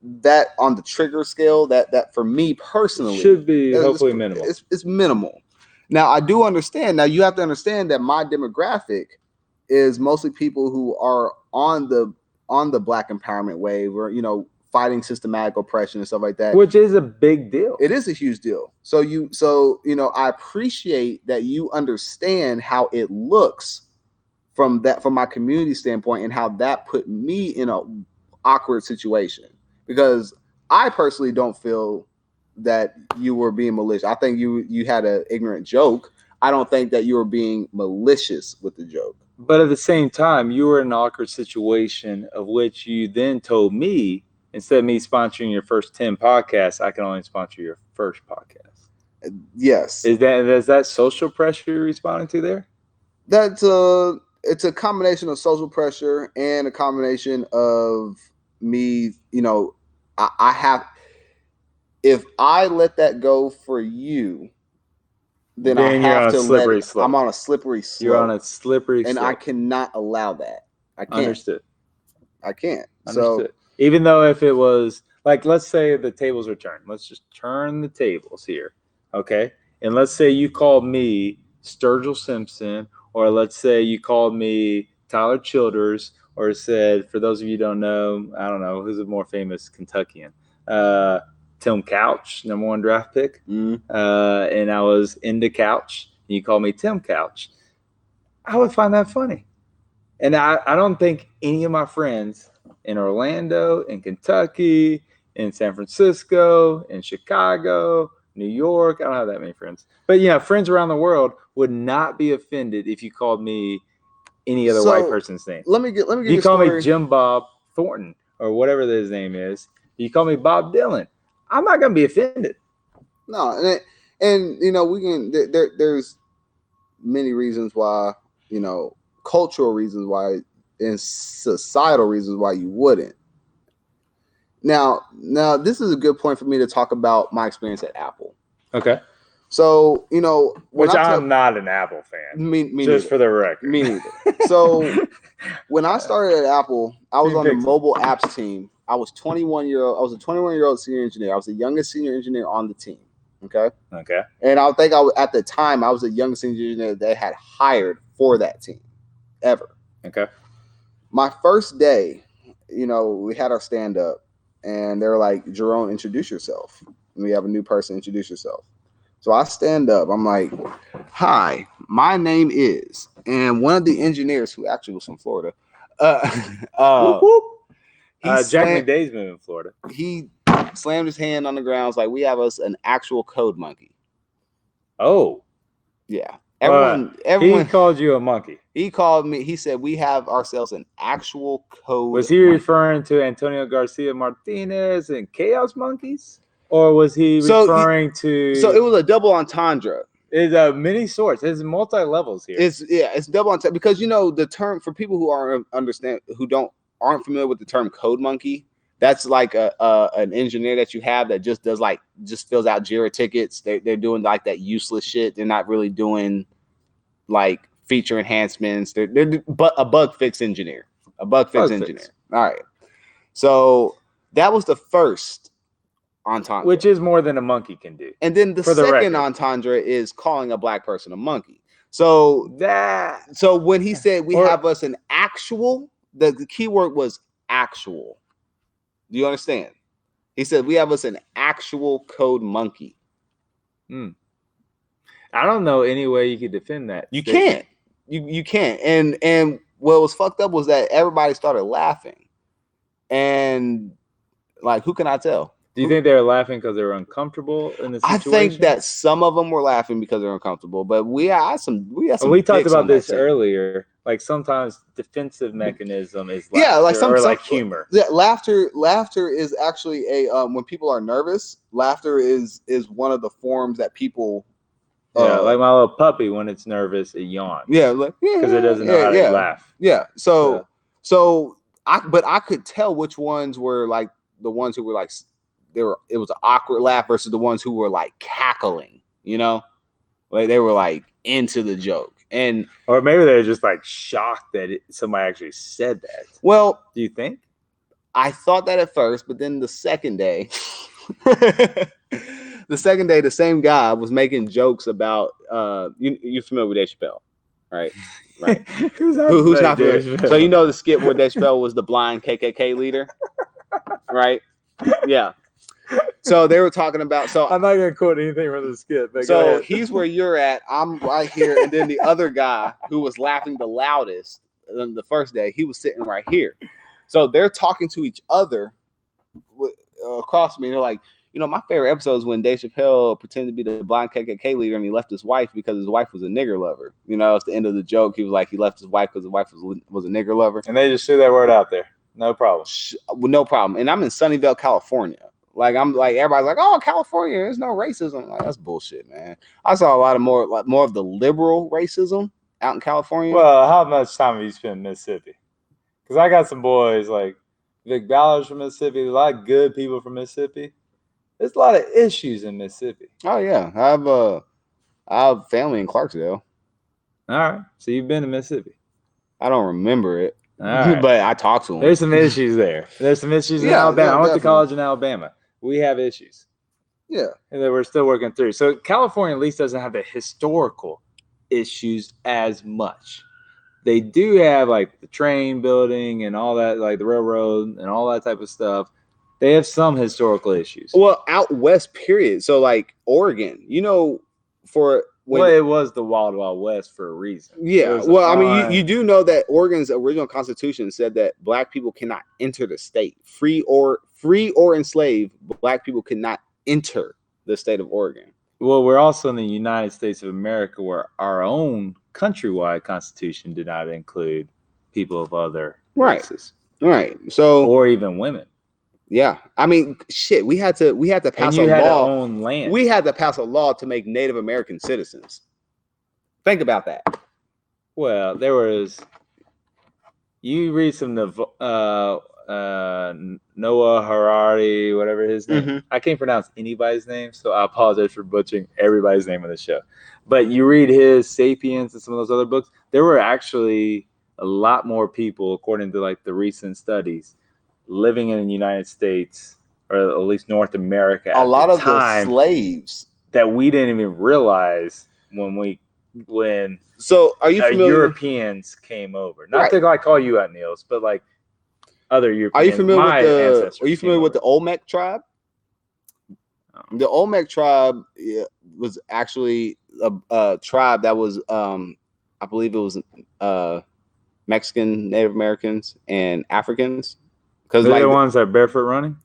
that on the trigger scale, that for me personally should be hopefully minimal. It's minimal. Now I do understand. Now you have to understand that my demographic is mostly people who are on the Black empowerment wave, or you know, fighting systematic oppression and stuff like that, which is a big deal. It is a huge deal. So you know, I appreciate that you understand how it looks from my community standpoint, and how that put me in a awkward situation, because I personally don't feel that you were being malicious. I think you had an ignorant joke. I don't think that you were being malicious with the joke. But at the same time, you were in an awkward situation of which you then told me, instead of me sponsoring your first 10 podcasts, I can only sponsor your first podcast. Yes. Is that social pressure you're responding to there? It's a combination of social pressure and a combination of me, you know, I have, if I let that go for you, then I have to let it. Slope. I'm on a slippery slope. You're on a slippery slope. And I cannot allow that. I can't. Understood. I can't. Understood. So, even though if it was like, let's say the tables are turned. Let's just turn the tables here. Okay. And let's say you called me Sturgill Simpson, or let's say you called me Tyler Childers, or said, for those of you who don't know, I don't know, who's a more famous Kentuckian? Tim Couch, #1 draft pick. And I was into Couch, and you called me Tim Couch. I would find that funny. And I don't think any of my friends in Orlando, in Kentucky, in San Francisco, in Chicago, New York, I don't have that many friends. But, you know, friends around the world would not be offended if you called me any other white person's name. Let me get you call me Jim Bob Thornton or whatever his name is. You call me Bob Dylan. I'm not gonna be offended. No, and you know, we can. There's many reasons why, you know, cultural reasons why, and societal reasons why you wouldn't. Now, this is a good point for me to talk about my experience at Apple. Okay. So, you know, I'm not an Apple fan. Me just neither. For the record. Me neither. So, when I started at Apple, I was on the mobile apps team. I was a 21-year-old senior engineer. I was the youngest senior engineer on the team. Okay. And I think at the time I was the youngest senior engineer they had hired for that team ever. Okay. My first day, you know, we had our stand up, and they're like, "Jerome, introduce yourself." And we have a new person. Introduce yourself. So I stand up. I'm like, "Hi, my name is," and one of the engineers who actually was from Florida, Whoop, whoop. he Jack slammed, McDay's moving in Florida. he slammed his hand on the ground. Was like, we have us an actual code monkey. Oh, Yeah, everyone He called you a monkey. he called me. He said we have ourselves an actual code. Was he monkey. referring to Antonio Garcia Martinez and Chaos Monkeys, or was he So, referring to? So it was a double entendre. It's a many sorts. There's multi levels here. It's double entendre because the term for people who aren't aren't familiar with the term code monkey. That's like an engineer that you have that just fills out JIRA tickets. They're doing like that useless shit. They're not really doing like feature enhancements. They're a bug fix engineer. A bug fix engineer. All right. So that was the first entendre, which is more than a monkey can do. And then the second entendre is calling a black person a monkey. So when he said we have us an actual, the key word was actual. Do you understand? He said we have us an actual code monkey. I don't know any way you could defend that. You can't. You can't. And what was fucked up was that everybody started laughing. And like, who can I tell? Do you think they were laughing because they were uncomfortable in the situation? I think that some of them were laughing because they're uncomfortable, but we had some. We talked about this earlier. Like sometimes defensive mechanism is like humor. Yeah, laughter is actually when people are nervous. Laughter is one of the forms that people. Like my little puppy when it's nervous, it yawns. Yeah, like because it doesn't know how to laugh. Yeah, so I could tell which ones were like the ones who were like it was an awkward laugh versus the ones who were like cackling. Like they were like into the joke. Or maybe they're just like shocked that somebody actually said that. Well, do you think? I thought that at first, but then the second day, the same guy was making jokes about you're familiar with Dave Chappelle, right? Right. Who's not familiar? So the skit where Dave Chappelle was the blind KKK leader, right? Yeah. So they were talking about. So I'm not gonna quote anything from the skit. But so he's where you're at. I'm right here, and then the other guy who was laughing the loudest the first day, he was sitting right here. So they're talking to each other across me. And they're like, my favorite episode is when Dave Chappelle pretended to be the blind KKK leader, and he left his wife because his wife was a nigger lover. It's the end of the joke. He was like, he left his wife because his wife was a nigger lover, and they just threw that word out there. No problem. No problem. And I'm in Sunnyvale, California. Like I'm like everybody's like, oh, California, there's no racism. Like that's bullshit, man. I saw a lot of more of the liberal racism out in California. Well, how much time have you spent in Mississippi? Because I got some boys like Vic Ballard's from Mississippi. There's a lot of good people from Mississippi. There's a lot of issues in Mississippi. Oh yeah, I have family in Clarksville. All right, so you've been to Mississippi. I don't remember it, right. But I talked to them. There's some issues there. There's some issues in Alabama. I went to college in Alabama. We have issues. Yeah. And that we're still working through. So California at least doesn't have the historical issues as much. They do have like the train building and all that, like the railroad and all that type of stuff. They have some historical issues. Well, out west, period. So like Oregon, it was the Wild Wild West for a reason. Yeah. Well, I mean, you do know that Oregon's original constitution said that black people cannot enter the state. Free or enslaved, black people cannot enter the state of Oregon. Well, we're also in the United States of America, where our own countrywide constitution did not include people of other races. Right. So, or even women. Yeah. I mean, shit, we had to pass a law. Own land. We had to pass a law to make Native American citizens. Think about that. Well, there was. You read some Noah Harari, whatever his name. Mm-hmm. I can't pronounce anybody's name, so I apologize for butchering everybody's name on the show. But you read his *Sapiens* and some of those other books. There were actually a lot more people, according to like the recent studies, living in the United States, or at least North America. A lot of the slaves that we didn't even realize when. So are you familiar? Europeans came over? Not to like call you out, Niels, but like other Europeans. Are you familiar with the Olmec tribe? The Olmec tribe was actually a tribe that was I believe it was Mexican, Native Americans, and Africans. Because They're like the ones that are barefoot running,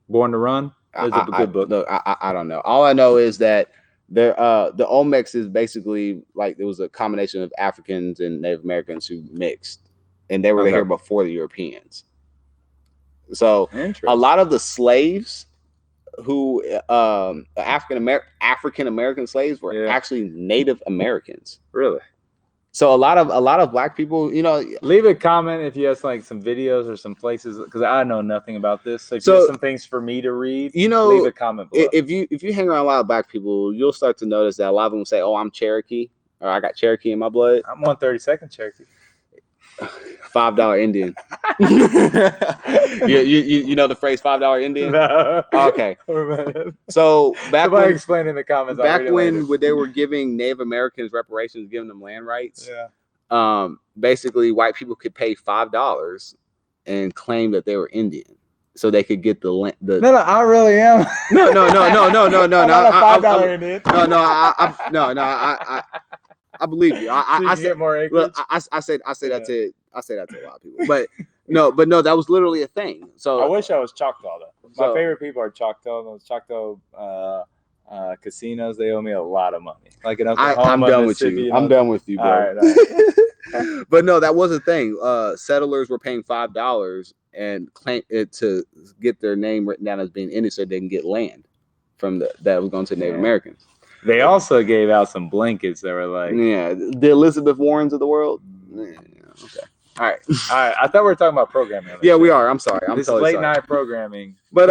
born to run. It's a good book. Look, I don't know. All I know is that there the Olmecs is basically like there was a combination of Africans and Native Americans who mixed, and they were here before the Europeans. So a lot of the slaves who African American slaves were actually Native Americans. Really? So a lot of black people, you know, leave a comment if you have like some videos or some places, because I know nothing about this. So if you have some things for me to read, you know, leave a comment below. If you hang around a lot of black people, you'll start to notice that a lot of them will say, "Oh, I'm Cherokee," or "I got Cherokee in my blood." I'm 132nd Cherokee. $5 Indian. you know the phrase $5 Indian? No. Okay. So back Somebody when explain in the comments. Back when they were giving Native Americans reparations, giving them land rights. Yeah. Basically white people could pay $5 and claim that they were Indian, so they could get the land. No, I really am. No. I'm not a $5 Indian. I believe you. I get more acreage. Look, I say that to a lot of people, but no, that was literally a thing. So I wish I was Choctaw though. My favorite people are Choctaw. Those Choctaw casinos, they owe me a lot of money. Like in Oklahoma, I'm done with you. I'm done with you, bro. All right. But no, that was a thing. Settlers were paying $5 and claim it to get their name written down as being Indian, so they can get land from that was going to Native Americans. They also gave out some blankets that were like, the Elizabeth Warrens of the world. Yeah, okay. All right. I thought we were talking about programming. Yeah, we are. I'm sorry. This is late night programming, but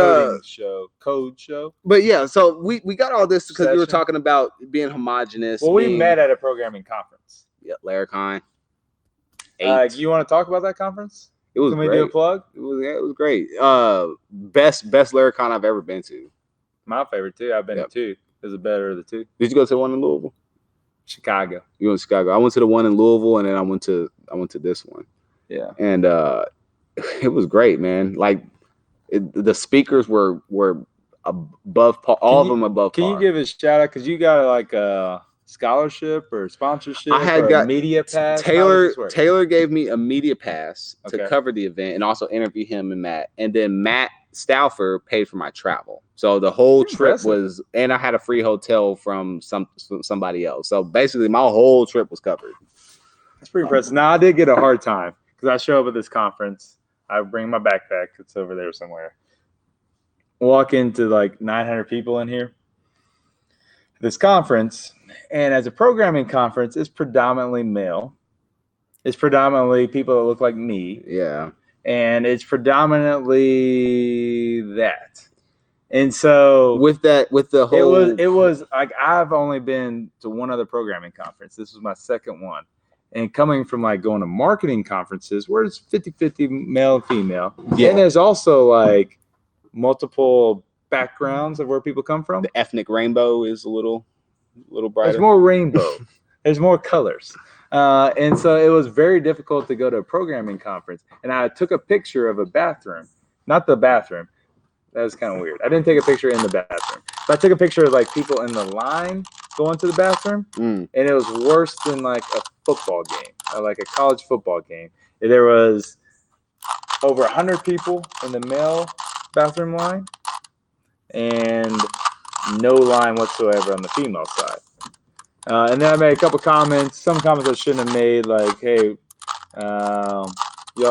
code show. But yeah, so we got all this because we were talking about being homogenous. Well, we met at a programming conference. Yeah, Laracon. You want to talk about that conference? It was Can we do a plug? It was great. Best Laracon I've ever been to. My favorite too. I've been to two. Is it better of the two? Did you go to the one in Louisville? Chicago. You went to Chicago. I went to the one in Louisville, and then I went to this one. Yeah. And it was great, man. Like the speakers were above par, all of them above par. Can you give a shout out? Because you got like a scholarship or sponsorship. I had got a media pass. Taylor gave me a media pass to cover the event and also interview him and Matt. And then Matt Stauffer paid for my travel. So the whole trip was, and I had a free hotel from somebody else. So basically my whole trip was covered. That's pretty impressive. Now I did get a hard time because I show up at this conference. I bring my backpack. It's over there somewhere. Walk into like 900 people in here. This conference, and as a programming conference, it's predominantly male. It's predominantly people that look like me. Yeah. And it's predominantly that. And so with the whole it was like I've only been to one other programming conference. This was my second one. And coming from like going to marketing conferences where it's 50-50 male and female. Yeah. And there's also like multiple backgrounds of where people come from. The ethnic rainbow is a little brighter. There's more rainbow. There's more colors. And so it was very difficult to go to a programming conference. And I took a picture of a bathroom, not the bathroom. That was kind of weird. I didn't take a picture in the bathroom, but I took a picture of like people in the line going to the bathroom. And it was worse than like a football game, or like a college football game. There was over 100 people in the male bathroom line and no line whatsoever on the female side. And then I made a couple comments, some comments I shouldn't have made, like, hey, y'all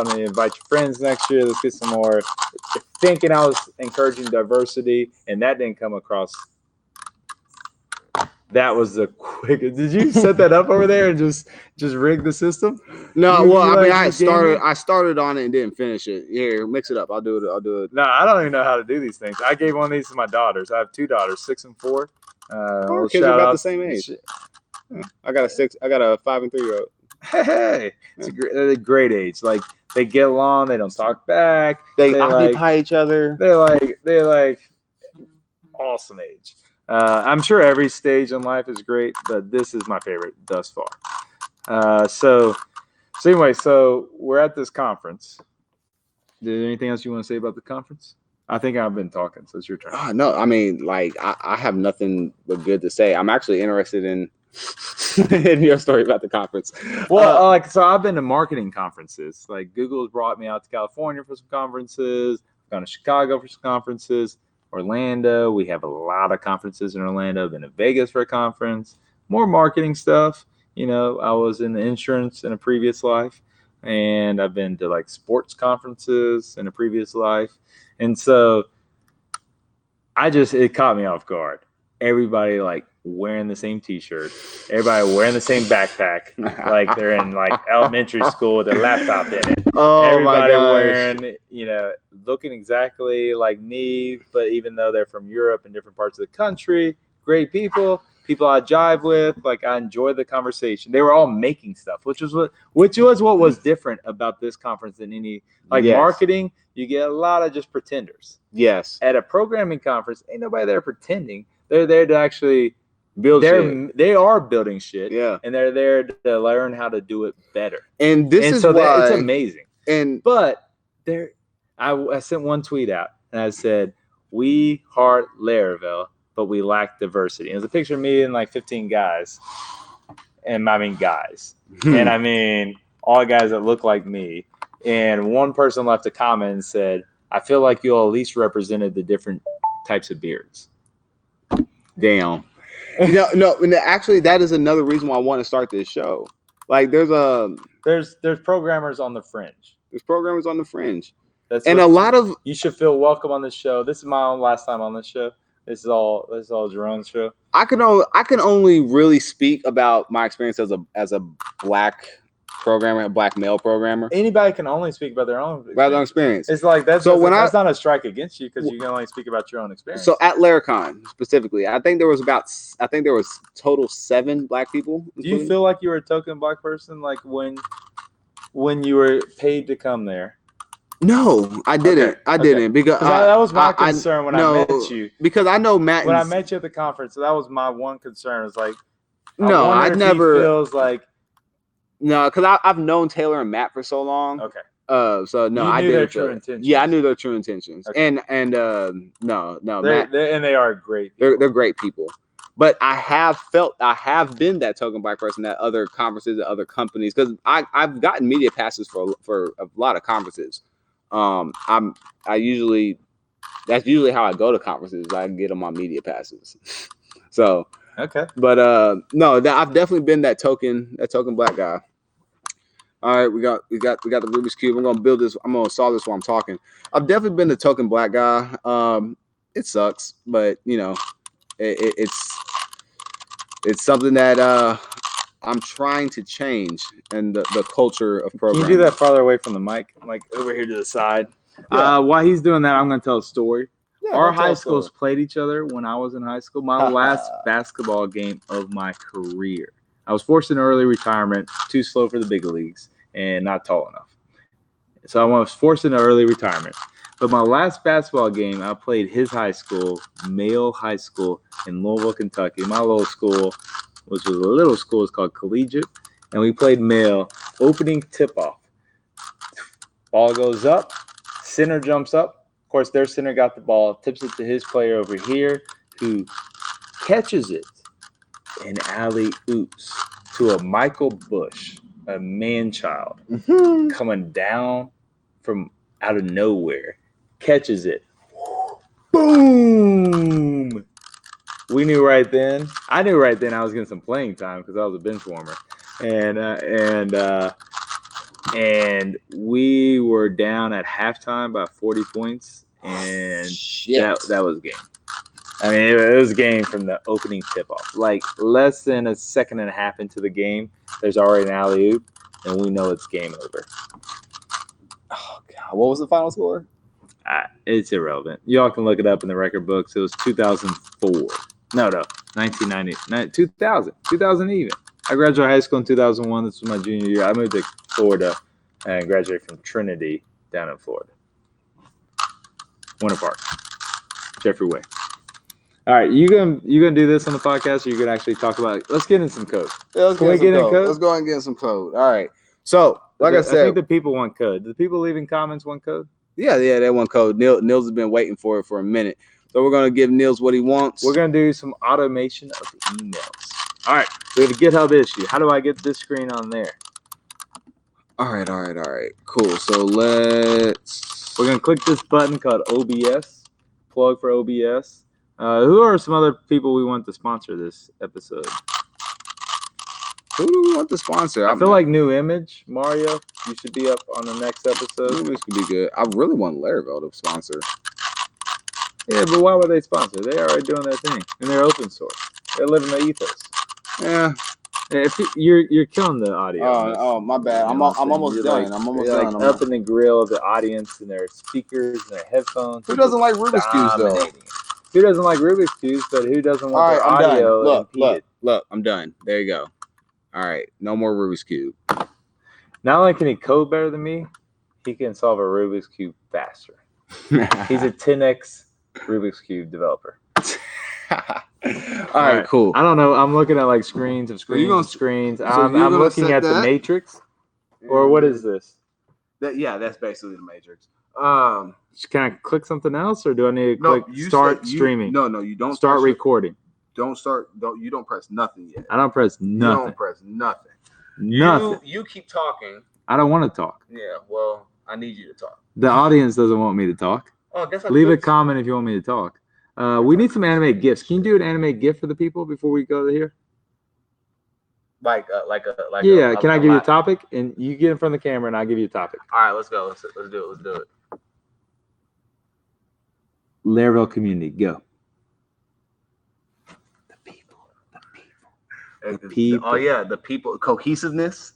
need to invite your friends next year. Let's get some more. Thinking I was encouraging diversity, and that didn't come across. That was the quickest. Did you set that up over there and just rig the system? No, I started on it and didn't finish it. Here, mix it up. I'll do it. No, I don't even know how to do these things. I gave one of these to my daughters. I have two daughters, 6 and 4. Our kids are about the same age. I got a 5 and 3-year-old. Hey, it's a great age. Like they get along, they don't talk back. They occupy each other. They're like awesome age. I'm sure every stage in life is great, but this is my favorite thus far. So anyway, we're at this conference. Is there anything else you want to say about the conference? I think I've been talking, so it's your turn. No, I mean, like I have nothing but good to say. I'm actually interested in In your story about the conference. Well, so I've been to marketing conferences. Like Google has brought me out to California for some conferences. I've gone to Chicago for some conferences. Orlando, we have a lot of conferences in Orlando. I've been to Vegas for a conference. More marketing stuff. You know, I was in the insurance in a previous life, and I've been to like sports conferences in a previous life. And so it caught me off guard. Everybody like wearing the same t-shirt, everybody wearing the same backpack, like they're in like elementary school with a laptop in it. Oh, everybody my gosh. wearing, you know, looking exactly like me, but even though they're from Europe and different parts of the country, great people I jive with. Like I enjoy the conversation. They were all making stuff, which was what was different about this conference than any Yes. marketing. You get a lot of just pretenders. Yes. At a programming conference, ain't nobody there pretending. They're there to actually Build shit. They are building shit. Yeah. And they're there to learn how to do it better. And this is why it's amazing. But I sent one tweet out and I said, "We heart Laravel, but we lack diversity." And it was a picture of me and like 15 guys. And I mean guys. And I mean all guys that look like me. And one person left a comment and said, "I feel like you all at least represented the different types of beards." Damn. No, actually, that is another reason why I want to start this show. Like, there's programmers on the fringe. There's programmers on the fringe, you should feel welcome on this show. This is my own last time on this show. This is all Jerome's show. I can only really speak about my experience as a black programmer, a black male programmer. Anybody can only speak about their own experience. It's like that's not a strike against you because you can only speak about your own experience. So at Laracon specifically, I think there was total 7 black people. Do you feel like you were a token black person, like when you were paid to come there? No, I didn't. Okay. I didn't because that was my concern when I met you. Because I know Matt. When I met you at the conference, that was my one concern. It's like, I never feels like. No, because I've known Taylor and Matt for so long. Okay. So no, I knew their true intentions. Yeah, I knew their true intentions. Okay. And no, Matt, they are great people. They're great people. But I have been that token black person at other conferences, at other companies, because I've gotten media passes for a lot of conferences. That's usually how I go to conferences. I get them on media passes. So okay. But no, I've definitely been that token black guy. All right, we got the Rubik's Cube. I'm gonna build this. I'm gonna solve this while I'm talking. I've definitely been the token black guy. It sucks, but you know, it's something that I'm trying to change and the culture of programming. Can you do that farther away from the mic, like over here to the side? Yeah. While he's doing that, I'm gonna tell a story. Yeah, our high schools played each other when I was in high school. My last basketball game of my career. I was forced into early retirement, too slow for the big leagues, and not tall enough. So I was forced into early retirement. But my last basketball game, I played his high school, Male High School in Louisville, Kentucky. My little school, which was a little school, is called Collegiate, and we played Male. Opening tip-off. Ball goes up, center jumps up. Of course, their center got the ball, tips it to his player over here, who catches it and alley-oops to a Michael Bush, a man-child, coming down from out of nowhere, catches it. Boom! I knew right then I was getting some playing time because I was a bench warmer. And we were down at halftime by 40 points, and that was game. I mean, it was a game from the opening tip-off. Like, less than a second and a half into the game, there's already an alley-oop, and we know it's game over. Oh, God. What was the final score? It's irrelevant. Y'all can look it up in the record books. It was 2004. No, 1990. 2000 even. I graduated high school in 2001. This was my junior year. I moved to Florida and graduated from Trinity down in Florida. Winter Park. Jeffrey Way. All right, you gonna do this on the podcast, or you gonna actually talk about it? Let's get in some code. Yeah, let's get in code. Let's go and get some code. All right. So, like I said, I think the people want code. Do the people leaving comments want code? Yeah, they want code. Nils has been waiting for it for a minute. So we're gonna give Nils what he wants. We're gonna do some automation of emails. All right, we have a GitHub issue. How do I get this screen on there? All right. Cool. So we're gonna click this button called OBS. Plug for OBS. Who are some other people we want to sponsor this episode? Who do we want to sponsor? I feel like New Image, Mario. You should be up on the next episode. New Image could be good. I really want Laravel to sponsor. Yeah, but why would they sponsor? They're already doing their thing, and they're open source. They're living the ethos. Yeah. If you're killing the audio. Oh, my bad. I'm almost done. Like, I'm almost like done. up in the grill of the audience and their speakers and their headphones. Who doesn't like Rubik's Cubes though? Who doesn't like Rubik's Cubes? But who doesn't want their I'm audio done. impeded? Look, I'm done. There you go. All right, no more Rubik's Cube. Not only can he code better than me, he can solve a Rubik's Cube faster. He's a 10x Rubik's Cube developer. All right, cool. I don't know. I'm looking at like screens of screens. I'm looking at the Matrix. Or what is this? That's basically the Matrix. Can I click something else, or do I need to click start streaming? No, you don't start recording. You don't press nothing yet. I don't press nothing. You don't press nothing. Nothing. You keep talking. I don't want to talk. Yeah, well, I need you to talk. The audience doesn't want me to talk. Oh, I guess leave a comment if you want me to talk. We need some animated GIFs. Can you do an animated GIF for the people before we go here? Like yeah. Can I give you a topic and you get in front of the camera and I'll give you a topic? All right, let's go. Let's do it. Laravel community, go. The people. Oh yeah, the people. Cohesiveness.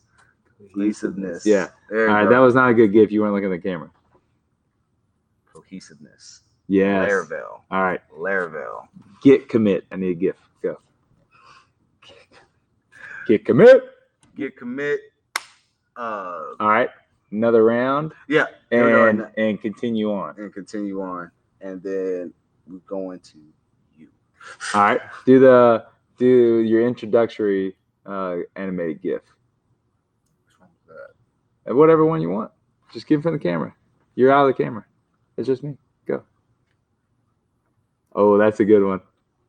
Yeah. All right, that was not a good GIF. You weren't looking at the camera. Cohesiveness. Yes. Laravel. All right. Laravel. Git commit. I need a GIF. Go. Git commit. Git commit. All right. Another round. Yeah. And continue on. And then we're going to you. All right. Do your introductory animated GIF. Which one was that? Whatever one you want. Just give it from the camera. You're out of the camera. It's just me. Go. Oh, that's a good one.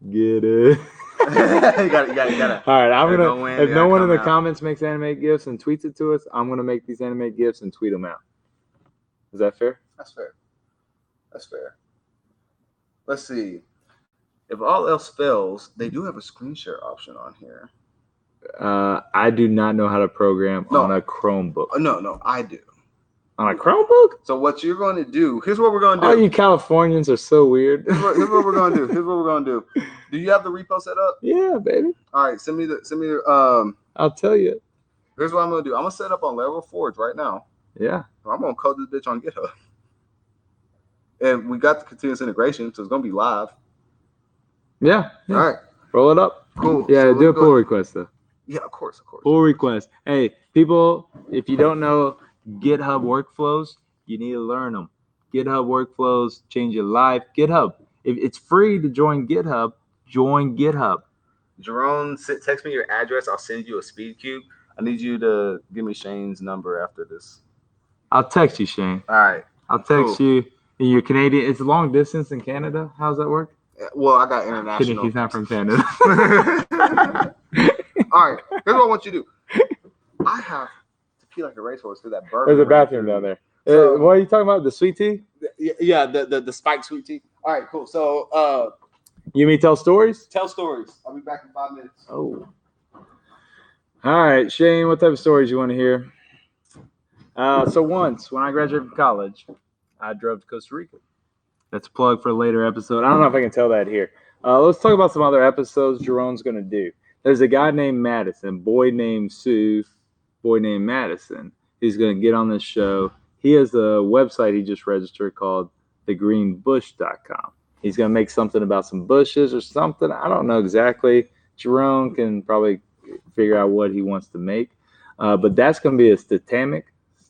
Get it. you got it. All right, I'm gonna. If no one in the comments makes animated GIFs and tweets it to us, I'm gonna make these animated GIFs and tweet them out. Is that fair? That's fair. Let's see. If all else fails, they do have a screen share option on here. I do not know how to program on a Chromebook. No, I do. On a Chromebook? So what you're going to do? Here's what we're going to do. Oh, you Californians are so weird. Here's what we're going to do. Do you have the repo set up? Yeah, baby. All right, send me the. I'll tell you. Here's what I'm going to do. I'm going to set up on Laravel Forge right now. Yeah. I'm going to code this bitch on GitHub. And we got the continuous integration, so it's going to be live. Yeah. All right. Roll it up. Cool. Yeah, so do a pull request, though. Yeah, of course. Pull request. Hey, people, if you don't know GitHub workflows, you need to learn them. GitHub workflows change your life. GitHub. If it's free to join GitHub, join GitHub. Jerome, text me your address. I'll send you a speed cube. I need you to give me Shane's number after this. I'll text you, Shane. All right. I'll text you. You're Canadian. It's long distance in Canada. How does that work? Well, I got international. He's not from Canada. All right. Here's what I want you to do. I have to pee like a racehorse because that bird. There's a bathroom down there. So, what are you talking about? The sweet tea? Yeah, the spiked sweet tea. All right, cool. So, you mean tell stories? Tell stories. I'll be back in 5 minutes. Oh. All right, Shane, what type of stories you want to hear? So once, when I graduated from college, I drove to Costa Rica. That's a plug for a later episode. I don't know if I can tell that here. Let's talk about some other episodes Jerome's going to do. There's a guy named Madison, boy named Sue, boy named Madison. He's going to get on this show. He has a website he just registered called thegreenbush.com. He's going to make something about some bushes or something. I don't know exactly. Jerome can probably figure out what he wants to make. But that's going to be a statamic.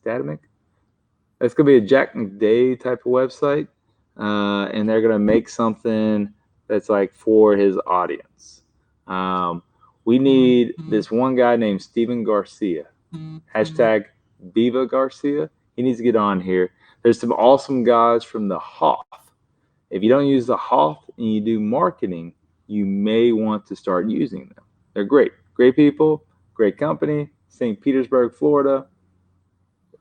That's going to be a Jack McDay type of website. And they're going to make something that's like for his audience. We need this one guy named Steven Garcia. Hashtag Viva Garcia. He needs to get on here. There's some awesome guys from the Hoth. If you don't use the Hoth and you do marketing, you may want to start using them. They're great. Great people, great company. St. Petersburg, Florida.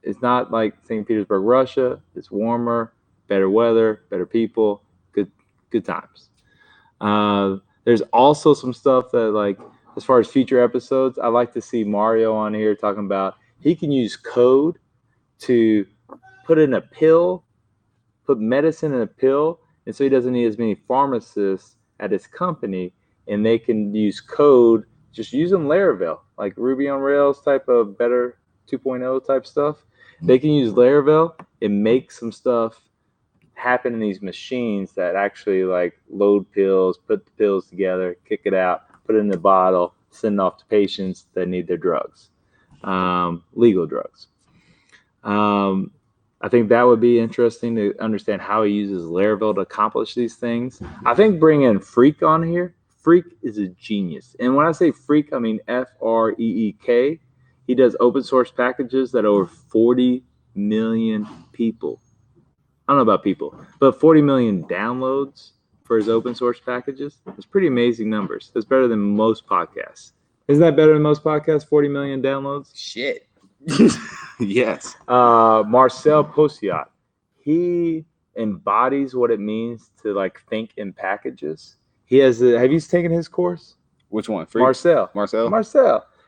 It's not like St. Petersburg, Russia. It's warmer, better weather, better people, good times. There's also some stuff that, like, as far as future episodes, I like to see Mario on here talking about he can use code to put in a pill, put medicine in a pill, and so he doesn't need as many pharmacists at his company, and they can use code, just using Laravel, like Ruby on Rails type of better 2.0 type stuff. They can use Laravel and make some stuff happen in these machines that actually like load pills, put the pills together, kick it out, put it in the bottle, send it off to patients that need their drugs, legal drugs. I think that would be interesting to understand how he uses Laravel to accomplish these things. I think bringing Freak on here, Freak is a genius. And when I say Freak, I mean Freek. He does open source packages that over 40 million people. I don't know about people, but 40 million downloads for his open source packages. It's pretty amazing numbers. That's better than most podcasts. Isn't that better than most podcasts? 40 million downloads? Shit. Yes. Marcel Posiat, he embodies what it means to like think in packages. He has have you taken his course? Which one? Freak? Marcel.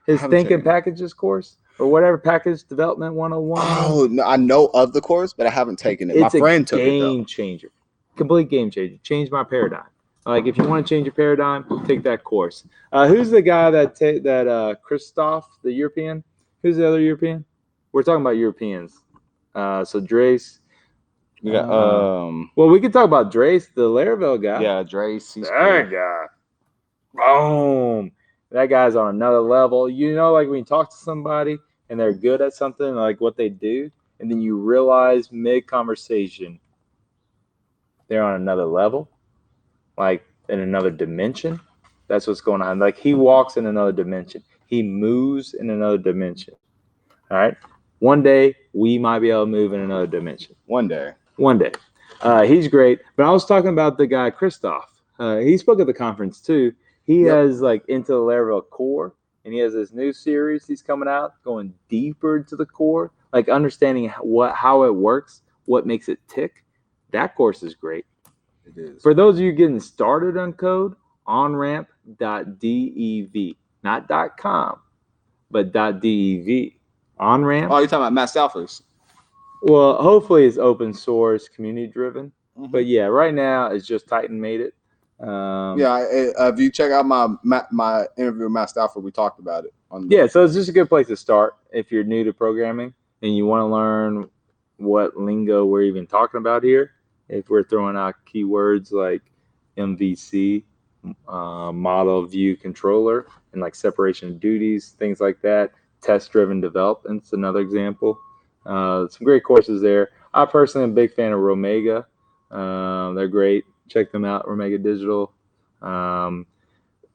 His haven't Think in taken it. Packages course, or whatever, Package Development 101. Oh, no, I know of the course, but I haven't taken it. My friend took it, though. Game changer. Complete game changer. Changed my paradigm. Like, if you want to change your paradigm, take that course. Who's the guy that Christoph, the European? Who's the other European? We're talking about Europeans. So Drace. We got Well, we could talk about Drace, the Laravel guy. yeah, Drace. He's That guy. Boom. That guy's on another level. You know, like when you talk to somebody and they're good at something, like what they do, and then you realize mid-conversation they're on another level, like in another dimension. That's what's going on. Like, he walks in another dimension. He moves in another dimension. All right? One day, we might be able to move in another dimension. One day. He's great. But I was talking about the guy, Christoph. He spoke at the conference, too. He has, like, into the Laravel core, and he has this new series he's coming out, going deeper into the core, like understanding how it works, what makes it tick. That course is great. It is. For those of you getting started on code, onramp.dev, not .com, but .dev. OnRamp. Oh, you're talking about Matt Stafford's. Well, hopefully it's open source, community driven. Mm-hmm. But yeah, right now it's just Titan made it. If you check out my interview with Matt Stafford, we talked about it. So it's just a good place to start if you're new to programming and you want to learn what lingo we're even talking about here. If we're throwing out keywords like MVC, model view controller, and like separation of duties, things like that. Test-driven development's another example. Some great courses there. I personally am a big fan of Romega. They're great. Check them out, Romega Digital.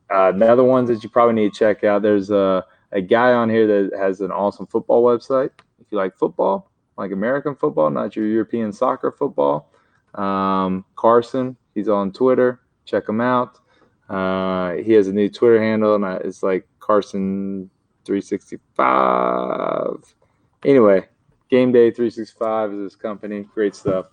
Another ones that you probably need to check out. There's a guy on here that has an awesome football website. If you like football, like American football, not your European soccer football. Carson, he's on Twitter. Check him out. He has a new Twitter handle, and it's like Carson365. Anyway, Game Day 365 is his company. Great stuff.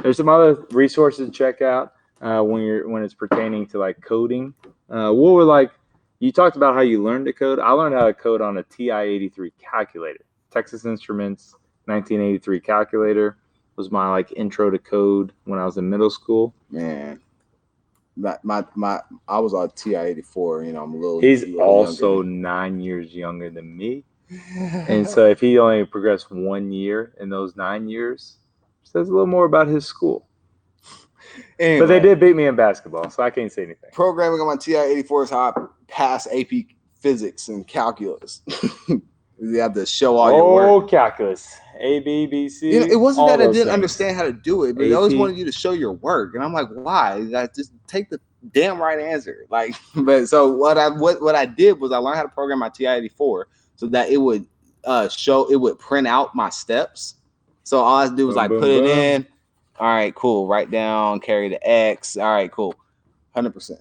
There's some other resources to check out when it's pertaining to like coding. You talked about how you learned to code. I learned how to code on a TI-83 calculator. Texas Instruments 1983 calculator was my like intro to code when I was in middle school. Man, I was on TI-84. You know, I'm a little. He's also younger. 9 years younger than me, and so if he only progressed 1 year in those 9 years, says a little more about his school. Anyway, but they did beat me in basketball, so I can't say anything. Programming on my TI-84 is how I pass AP physics and calculus. You have to show all your work. Oh, calculus. A, B, B, C. You know, it wasn't that I didn't understand how to do it, but they always wanted you to show your work. And I'm like, why? Just take the damn right answer. Like, but so what I did was I learned how to program my TI-84 so that it would print out my steps. So all I had to do was put it in. All right, cool. Write down, carry the X. All right, cool. 100%.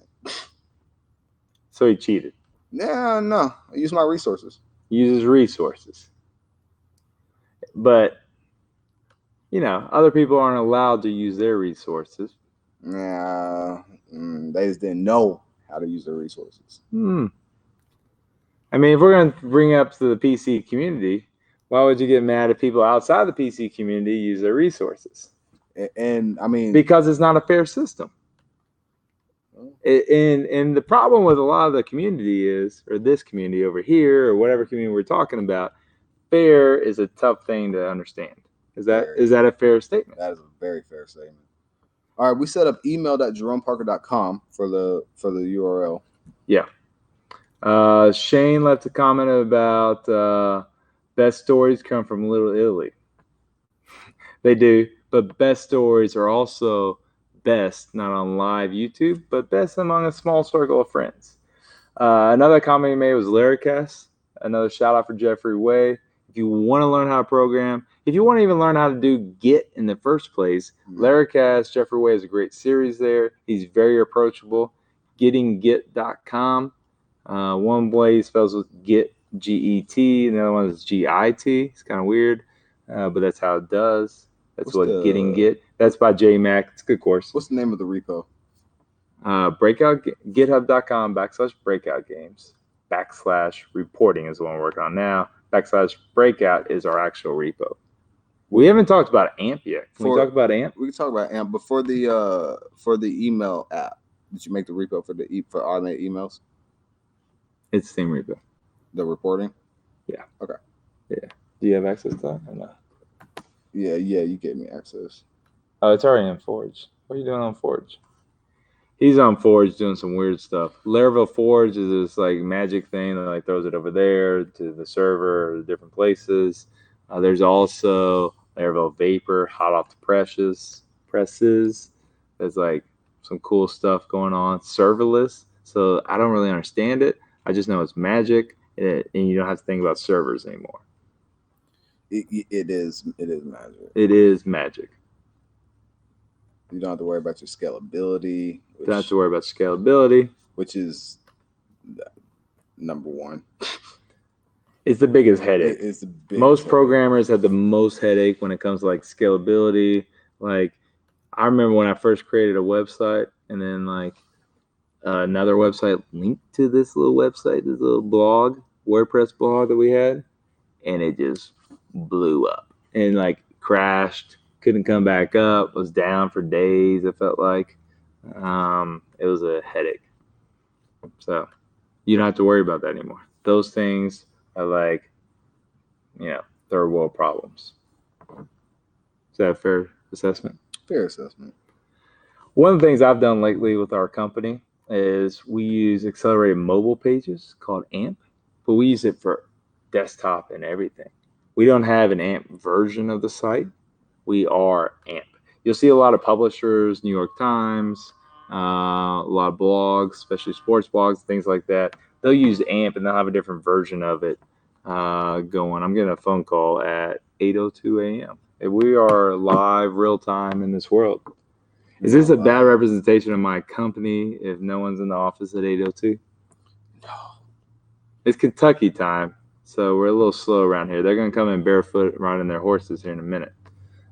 So he cheated. Yeah, no. I use my resources. He uses resources. But, other people aren't allowed to use their resources. Yeah, they just didn't know how to use their resources. I mean, if we're going to bring it up to the PC community, why would you get mad if people outside the PC community use their resources? And I mean, because it's not a fair system. And the problem with a lot of the community is, or this community over here, or whatever community we're talking about, fair is a tough thing to understand. Is that a fair statement? That is a very fair statement. All right, we set up email.jeromeparker.com for the URL. Yeah. Shane left a comment about best stories come from Little Italy. They do, but best stories are also best not on live YouTube, but best among a small circle of friends. Another comment he made was Larrycast. Another shout out for Jeffrey Way. If you want to learn how to program, if you want to even learn how to do Git in the first place, Larrycast, Jeffrey Way is a great series there. He's very approachable. GettingGit.com. One way he spells with Git, G-E-T, and the other one is G-I-T. It's kind of weird, but that's how it does. That's Getting Git. That's by J Mac. It's a good course. What's the name of the repo? GitHub.com/breakout games /reporting is the one we're working on now. /breakout is our actual repo. We haven't talked about AMP yet. Can we talk about AMP? We can talk about AMP, but for the email app, did you make the repo for automated emails? It's the same repo. The reporting? Yeah. Okay. Yeah. Do you have access to that or not? Yeah, you gave me access. Oh, it's already in Forge. What are you doing on Forge? He's on Forge doing some weird stuff. Laravel Forge is this like magic thing that like throws it over there to the server or different places. There's also Laravel Vapor, hot off the presses. There's like some cool stuff going on. Serverless. So I don't really understand it. I just know it's magic, and you don't have to think about servers anymore. It is magic. It is magic. You don't have to worry about your scalability. Don't have to worry about scalability, which is number one. It's the biggest headache. It's the biggest most programmers have the most headache when it comes to like scalability. Like I remember when I first created a website, and then like another website linked to this little website, this little blog, WordPress blog that we had, and it just blew up and like crashed, couldn't come back up, was down for days. It felt like it was a headache. So you don't have to worry about that anymore. Those things are like, third world problems. Is that a fair assessment? Fair assessment. One of the things I've done lately with our company is we use accelerated mobile pages called AMP, but we use it for desktop and everything. We don't have an AMP version of the site. We are AMP. You'll see a lot of publishers, New York Times, a lot of blogs, especially sports blogs, things like that. They'll use AMP and they'll have a different version of it going. I'm getting a phone call at 8:02 a.m. We are live real time in this world. Is this a bad representation of my company if no one's in the office at 8:02? No. It's Kentucky time, so we're a little slow around here. They're going to come in barefoot riding their horses here in a minute.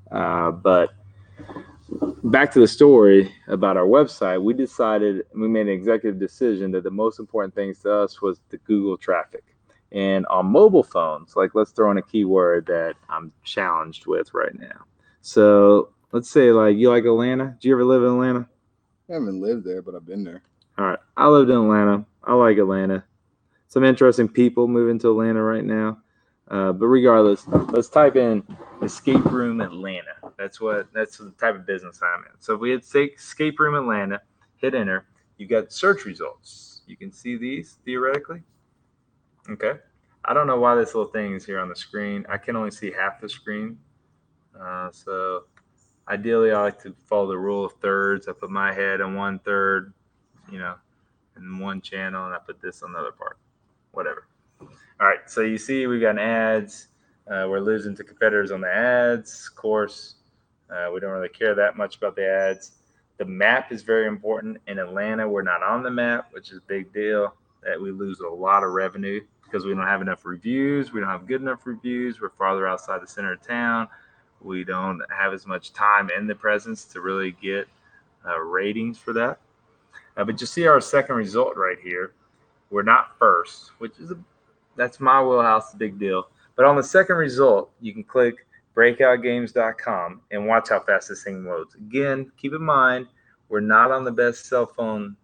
But back to the story about our website, we made an executive decision that the most important things to us was the Google traffic. And on mobile phones, like let's throw in a keyword that I'm challenged with right now. So let's say like you like Atlanta. Did you ever live in Atlanta? I haven't lived there, but I've been there. All right. I lived in Atlanta. I like Atlanta. Some interesting people moving to Atlanta right now. But regardless, let's type in escape room Atlanta. That's the type of business I'm in. So if we had escape room Atlanta, hit enter, you got search results. You can see these theoretically. Okay. I don't know why this little thing is here on the screen. I can only see half the screen. So ideally I like to follow the rule of thirds. I put my head on 1/3, in one channel, and I put this on the other part. Whatever. All right, so you see we got ads. We're losing to competitors on the ads. Of course, we don't really care that much about the ads. The map is very important. In Atlanta, we're not on the map, which is a big deal. that we lose a lot of revenue because we don't have enough reviews. We don't have good enough reviews. We're farther outside the center of town. We don't have as much time in the presence to really get ratings for that. But you see our second result right here. We're not first, which is that's my wheelhouse, big deal. But on the second result, you can click breakoutgames.com and watch how fast this thing loads. Again, keep in mind, we're not on the best cell phone.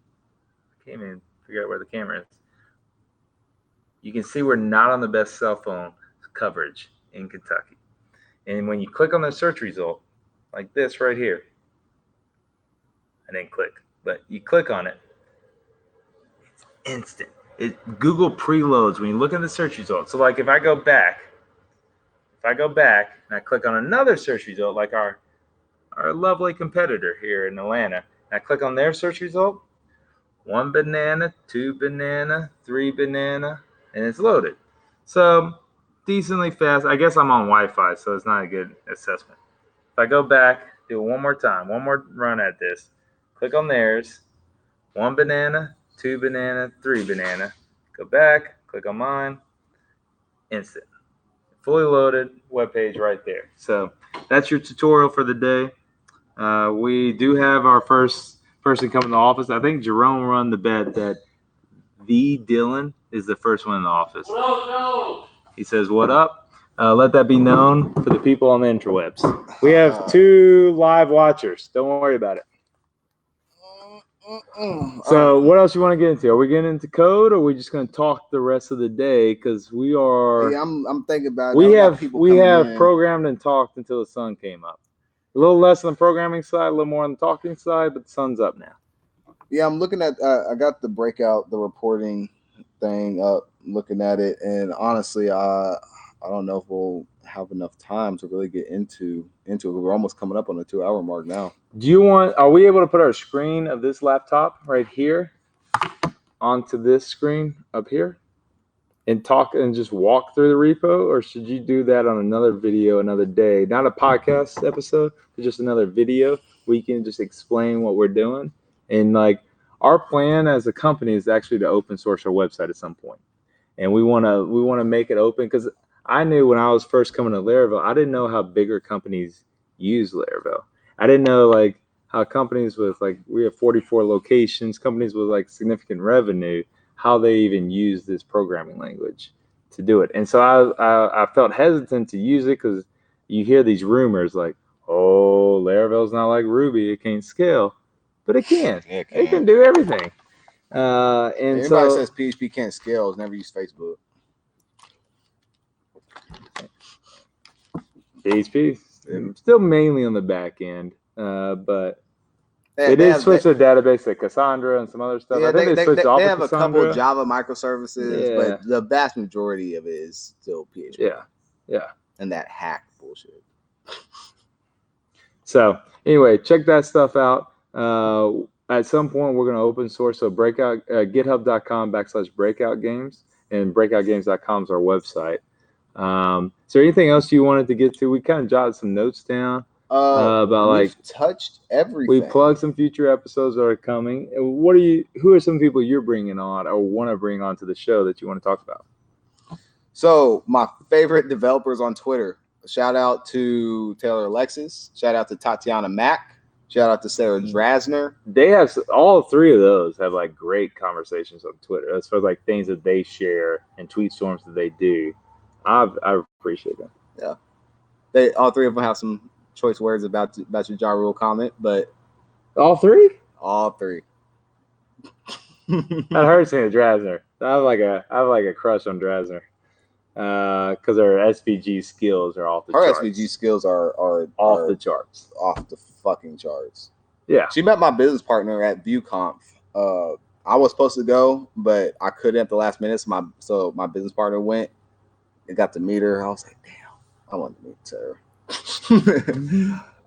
I can't even figure out where the camera is. You can see we're not on the best cell phone coverage in Kentucky. And when you click on the search result, like this right here, I didn't click, but you click on it, it's instant. Google preloads when you look at the search results. So like if I go back and I click on another search result, like our lovely competitor here in Atlanta, and I click on their search result, 1 banana, 2 banana, 3 banana, and it's loaded. So decently fast. I guess I'm on Wi-Fi, so it's not a good assessment. If I go back, do it one more time, one more run at this, click on theirs, 1 banana, 2 banana, 3 banana, go back, click on mine, instant. Fully loaded web page right there. So that's your tutorial for the day. We do have our first person come in the office. I think Jerome run the bet that the Dylan is the first one in the office. No. He says, "What up?" Let that be known for the people on the interwebs. We have 2 live watchers. Don't worry about it. So what else you want to get into? Are we getting into code, or are we just going to talk the rest of the day? Because we are. Yeah, I'm thinking about it. We have programmed and talked until the sun came up. A little less on the programming side, a little more on the talking side, but the sun's up now. Yeah, I'm looking at. I got the breakout, the reporting thing up, looking at it, and honestly, I don't know if we'll have enough time to really get into it. We're almost coming up on the 2-hour mark now. Are we able to put our screen of this laptop right here onto this screen up here and talk and just walk through the repo, or should you do that on another video another day? Not a podcast episode, but just another video where you can just explain what we're doing. And like our plan as a company is actually to open source our website at some point. And we want to make it open, because I knew when I was first coming to Laravel, I didn't know how bigger companies use Laravel. I didn't know like how companies with like, we have 44 locations, companies with like significant revenue, how they even use this programming language to do it. And so I felt hesitant to use it, because you hear these rumors like, oh, Laravel's not like Ruby, it can't scale. But it can. It can do everything. And everybody says PHP can't scale, has never used Facebook. PHP still mainly on the back end, but they did switch their database to Cassandra and some other stuff. Yeah, I think they switched off they of have Cassandra. a couple Java microservices, but the vast majority of it is still PHP. Yeah. And that hack bullshit. So anyway, check that stuff out. At some point, we're going to open source a breakout, github.com/breakout games, and breakoutgames.com is our website. Is there anything else you wanted to get to? We kind of jotted some notes down about we've touched everything. We plugged some future episodes that are coming. Who are some people you're bringing on or want to bring on to the show that you want to talk about? So my favorite developers on Twitter. Shout out to Taylor Alexis. Shout out to Tatiana Mack. Shout out to Sarah Drasner. They have all 3 of those have like great conversations on Twitter as far as like things that they share and tweet storms that they do. I appreciate them. Yeah, all 3 of them have some choice words about your Ja Rule comment, but all 3. All 3. That hurts me, Drasner. I have like a crush on Drasner. Because her SVG skills are off the charts. Her SVG skills are off the charts. Off the fucking charts. Yeah. She met my business partner at ViewConf. I was supposed to go, but I couldn't at the last minute. So my business partner went and got to meet her. I was like, damn, I want to meet her.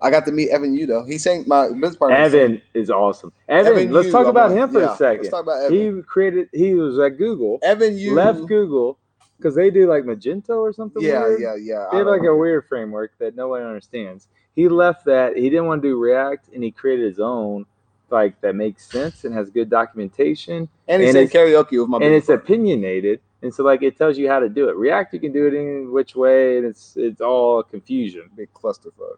I got to meet Evan Yu though. He sang my business partner. Evan is awesome. Evan let's talk about him for a second. Let's talk about Evan. He was at Google. Evan Yu left Google because they do like Magento or something. Yeah. They have like a weird framework that nobody understands. He left that. He didn't want to do React, and he created his own like that makes sense and has good documentation. And he And said it's- karaoke with my and baby it's partner. opinionated, and so like it tells you how to do it. React, you can do it in which way, and it's all confusion Big clusterfuck.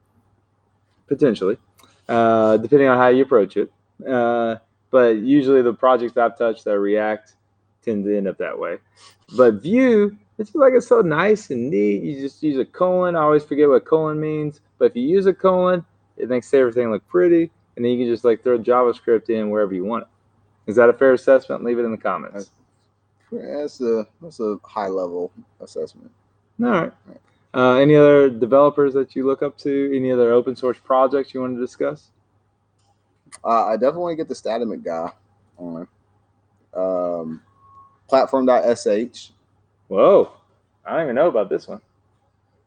potentially, depending on how you approach it. But usually the projects I've touched that React tend to end up that way. But Vue, it's like it's so nice and neat. You just use a colon. I always forget what colon means, but if you use a colon, it makes everything look pretty, and then you can just like throw JavaScript in wherever you want it. Is that a fair assessment? Leave it in the comments. Yeah, that's a high level assessment. All right. Any other developers that you look up to? Any other open source projects you want to discuss? I definitely want to get the Statamic guy on. Platform.sh. Whoa, I don't even know about this one.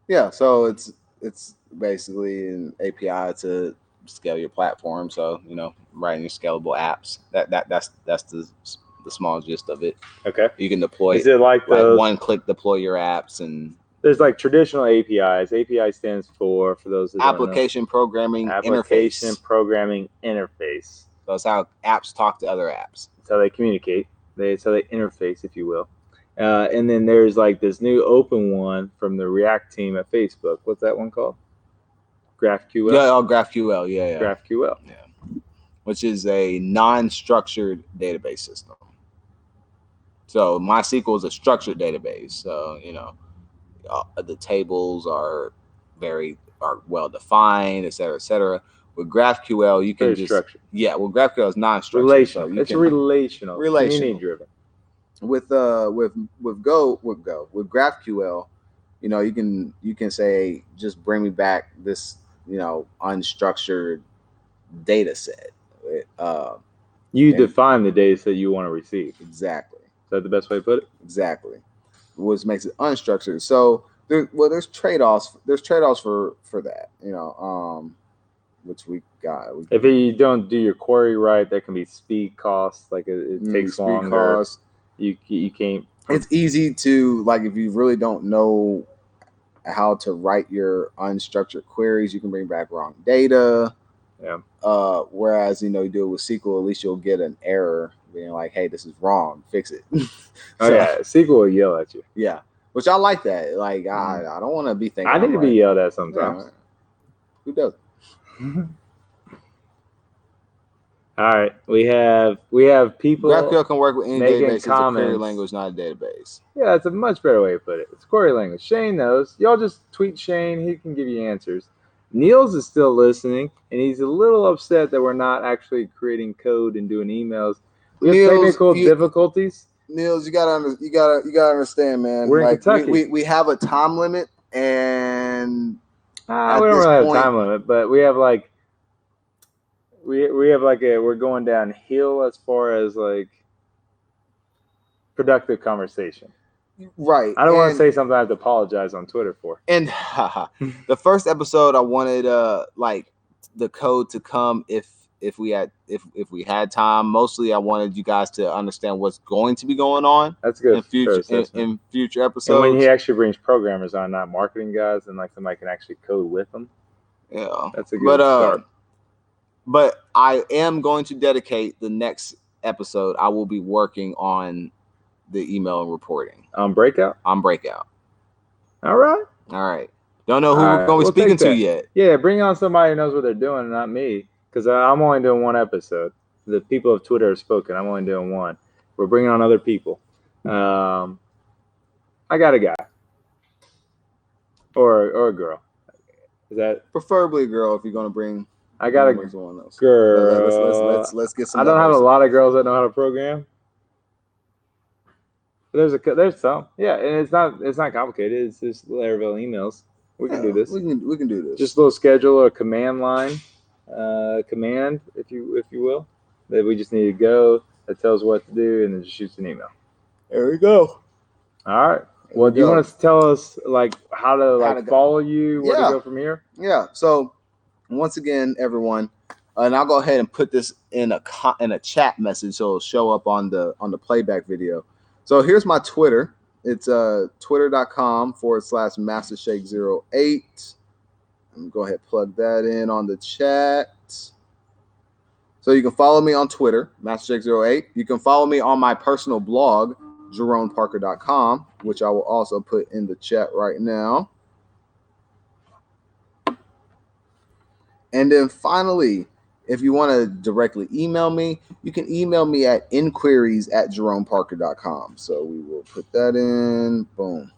Yeah, so it's basically an API to scale your platform. So writing your scalable apps. That's the small gist of it. Okay. You can deploy Is it like like those? one click deploy your apps and There's like traditional APIs. API stands for those that application programming don't know, application interface. programming interface. So it's how apps talk to other apps. It's how they communicate. So they interface, if you will. And then there's like this new open one from the React team at Facebook. What's that one called? GraphQL. Yeah, GraphQL. Yeah. GraphQL. Which is a non-structured database system. So MySQL is a structured database. So the tables are well defined, et cetera. With GraphQL, you can Very just structured. well, GraphQL is non-structured. Relational. So It's relational. Relational. Community driven. With GraphQL, you can say just bring me back this unstructured data set. You and- define the data set you want to receive. Exactly. Is that the best way to put it? Exactly. Which makes it unstructured. So there's trade-offs. There's trade-offs for that. Which we got. If you don't do your query right, there can be speed costs. Like it takes speed longer. costs. You can't. It's easy to, like, if you really don't know how to write your unstructured queries, you can bring back wrong data. Yeah. Whereas you do it with SQL, at least you'll get an error being like, "Hey, this is wrong. Fix it." Oh yeah, SQL will yell at you. Yeah. Which I like that. Like I don't want to be thinking. I need to be yelled at sometimes. Yeah. Who doesn't? All right, we have people. GraphQL can work with any making database. It's a query comments. language, not a database. Yeah, that's a much better way to put it. It's query language. Shane knows. Y'all just tweet Shane. He can give you answers. Niels is still listening, and he's a little upset that we're not actually creating code and doing emails. We have Niels, technical difficulties. Niels, you gotta understand, man. We're in like Kentucky. we have a time limit, and We at don't this really have a point- time limit, but we have like we're going downhill as far as like productive conversation. right. I don't want to and- say something I have to apologize on Twitter for. And the first episode, I wanted like the code to come if we had time. Mostly, I wanted you guys to understand what's going to be going on That's a good in future fair assessment. in future And episodes. when he actually brings programmers on, not marketing guys, and like somebody can actually code with them, yeah, that's a good start. But I am going to dedicate the next episode. I will be working on the email and reporting Breakout. on Breakout. All right. All right. Don't know who All we're right, going to we'll be speaking take that. to yet. Yeah, bring on somebody who knows what they're doing, and not me, because I'm only doing one episode. The people of Twitter have spoken. I'm only doing one. We're bringing on other people. I got a guy or a girl. Is that? Preferably a girl if you're going to bring. I got a bring someone else. girl. Let's get some. I don't have a diversity. lot of girls that know how to program. But there's some. Yeah, and it's not complicated. It's just Laravel emails. We can do this. We can do this. Just a little schedule or a command line, command, if you will, that we just need to go that tells what to do, and then just shoots an email. there we go. All right. Well, do you want to tell us like how to go. follow you, where Yeah. to go from here? Yeah. So once again, everyone, and I'll go ahead and put this in a chat message so it'll show up on the playback video. So here's my Twitter. It's twitter.com/MasterShake08. Go ahead, plug that in on the chat. So you can follow me on Twitter, MasterJake08. You can follow me on my personal blog, JeromeParker.com, which I will also put in the chat right now. And then finally, if you want to directly email me, you can email me at inquiries@JeromeParker.com. So we will put that in. Boom.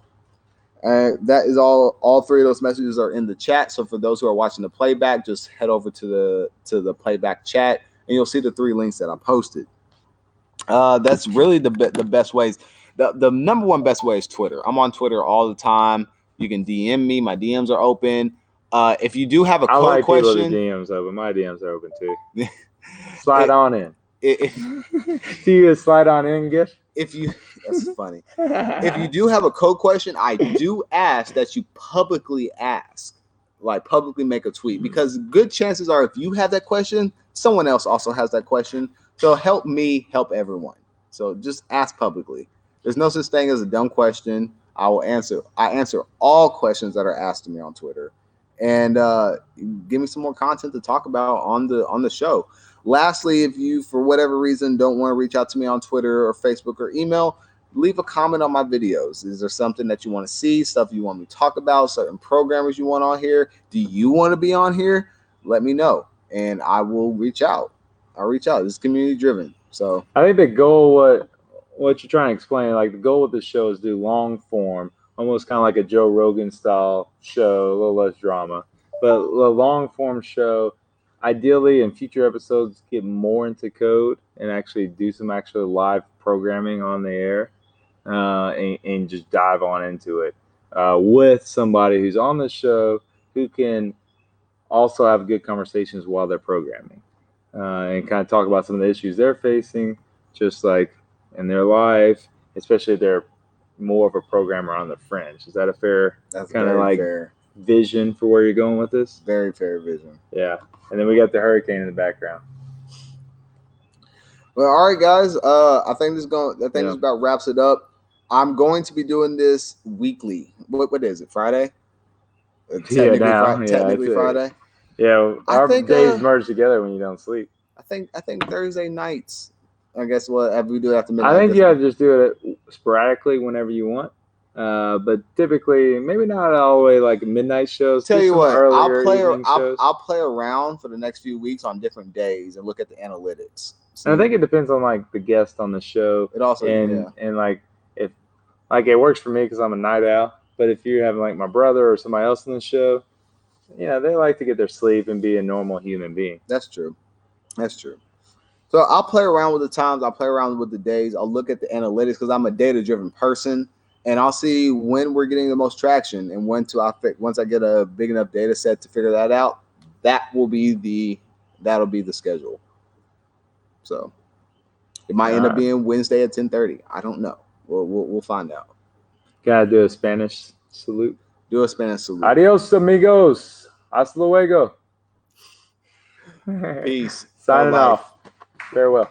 That is all three of those messages are in the chat. So for those who are watching the playback, just head over to the playback chat and you'll see the 3 links that I posted. That's really the best ways. The number one best way is Twitter. I'm on Twitter all the time. You can DM me. My DMs are open. If you do have a code like question, people with DMs open. My DMs are open too. Slide on in. See you slide on in, Gish. That's funny. If you do have a code question, I do ask that you publicly ask, like publicly make a tweet, because good chances are if you have that question, someone else also has that question. So help me help everyone. So just ask publicly. There's no such thing as a dumb question. I answer all questions that are asked to me on Twitter, and give me some more content to talk about on the show. Lastly, if you, for whatever reason, don't want to reach out to me on Twitter or Facebook or email, leave a comment on my videos. Is there something that you want to see, stuff you want me to talk about, certain programmers you want on here? Do you want to be on here? Let me know, and I will reach out. I'll reach out. It's community driven. So I think the goal, what you're trying to explain, like the goal of the show is do long form, almost kind of like a Joe Rogan style show, a little less drama, but a long form show. Ideally, in future episodes, get more into code and actually do some actual live programming on the air, and just dive on into it with somebody who's on the show who can also have good conversations while they're programming, and kind of talk about some of the issues they're facing, just like in their life, especially if they're more of a programmer on the fringe. Is that a fair kind of like fair. Vision for where you're going with this? Very fair vision. Yeah. And then we got the hurricane in the background. Well, all right, guys. I think this about wraps it up. I'm going to be doing this weekly. What is it? Friday? Technically Friday. Yeah, our days merge together when you don't sleep. I think Thursday nights. I guess what we do after midnight. I think you have to just do it sporadically whenever you want. But typically, maybe not all the way like midnight shows. Tell you what, I'll play around for the next few weeks on different days and look at the analytics. And I think it depends on like the guest on the show. It also and like if like it works for me because I'm a night owl. But if you're having like my brother or somebody else on the show, yeah, they like to get their sleep and be a normal human being. That's true. So I'll play around with the times. I'll play around with the days. I'll look at the analytics because I'm a data-driven person, and I'll see when we're getting the most traction and once I get a big enough data set to figure that out, that'll be the schedule. So it might end up being Wednesday at 10:30. I don't know. We'll find out. Gotta do a Spanish salute. Do a Spanish salute. Adios, amigos. Hasta luego. Peace. Signing off. Farewell.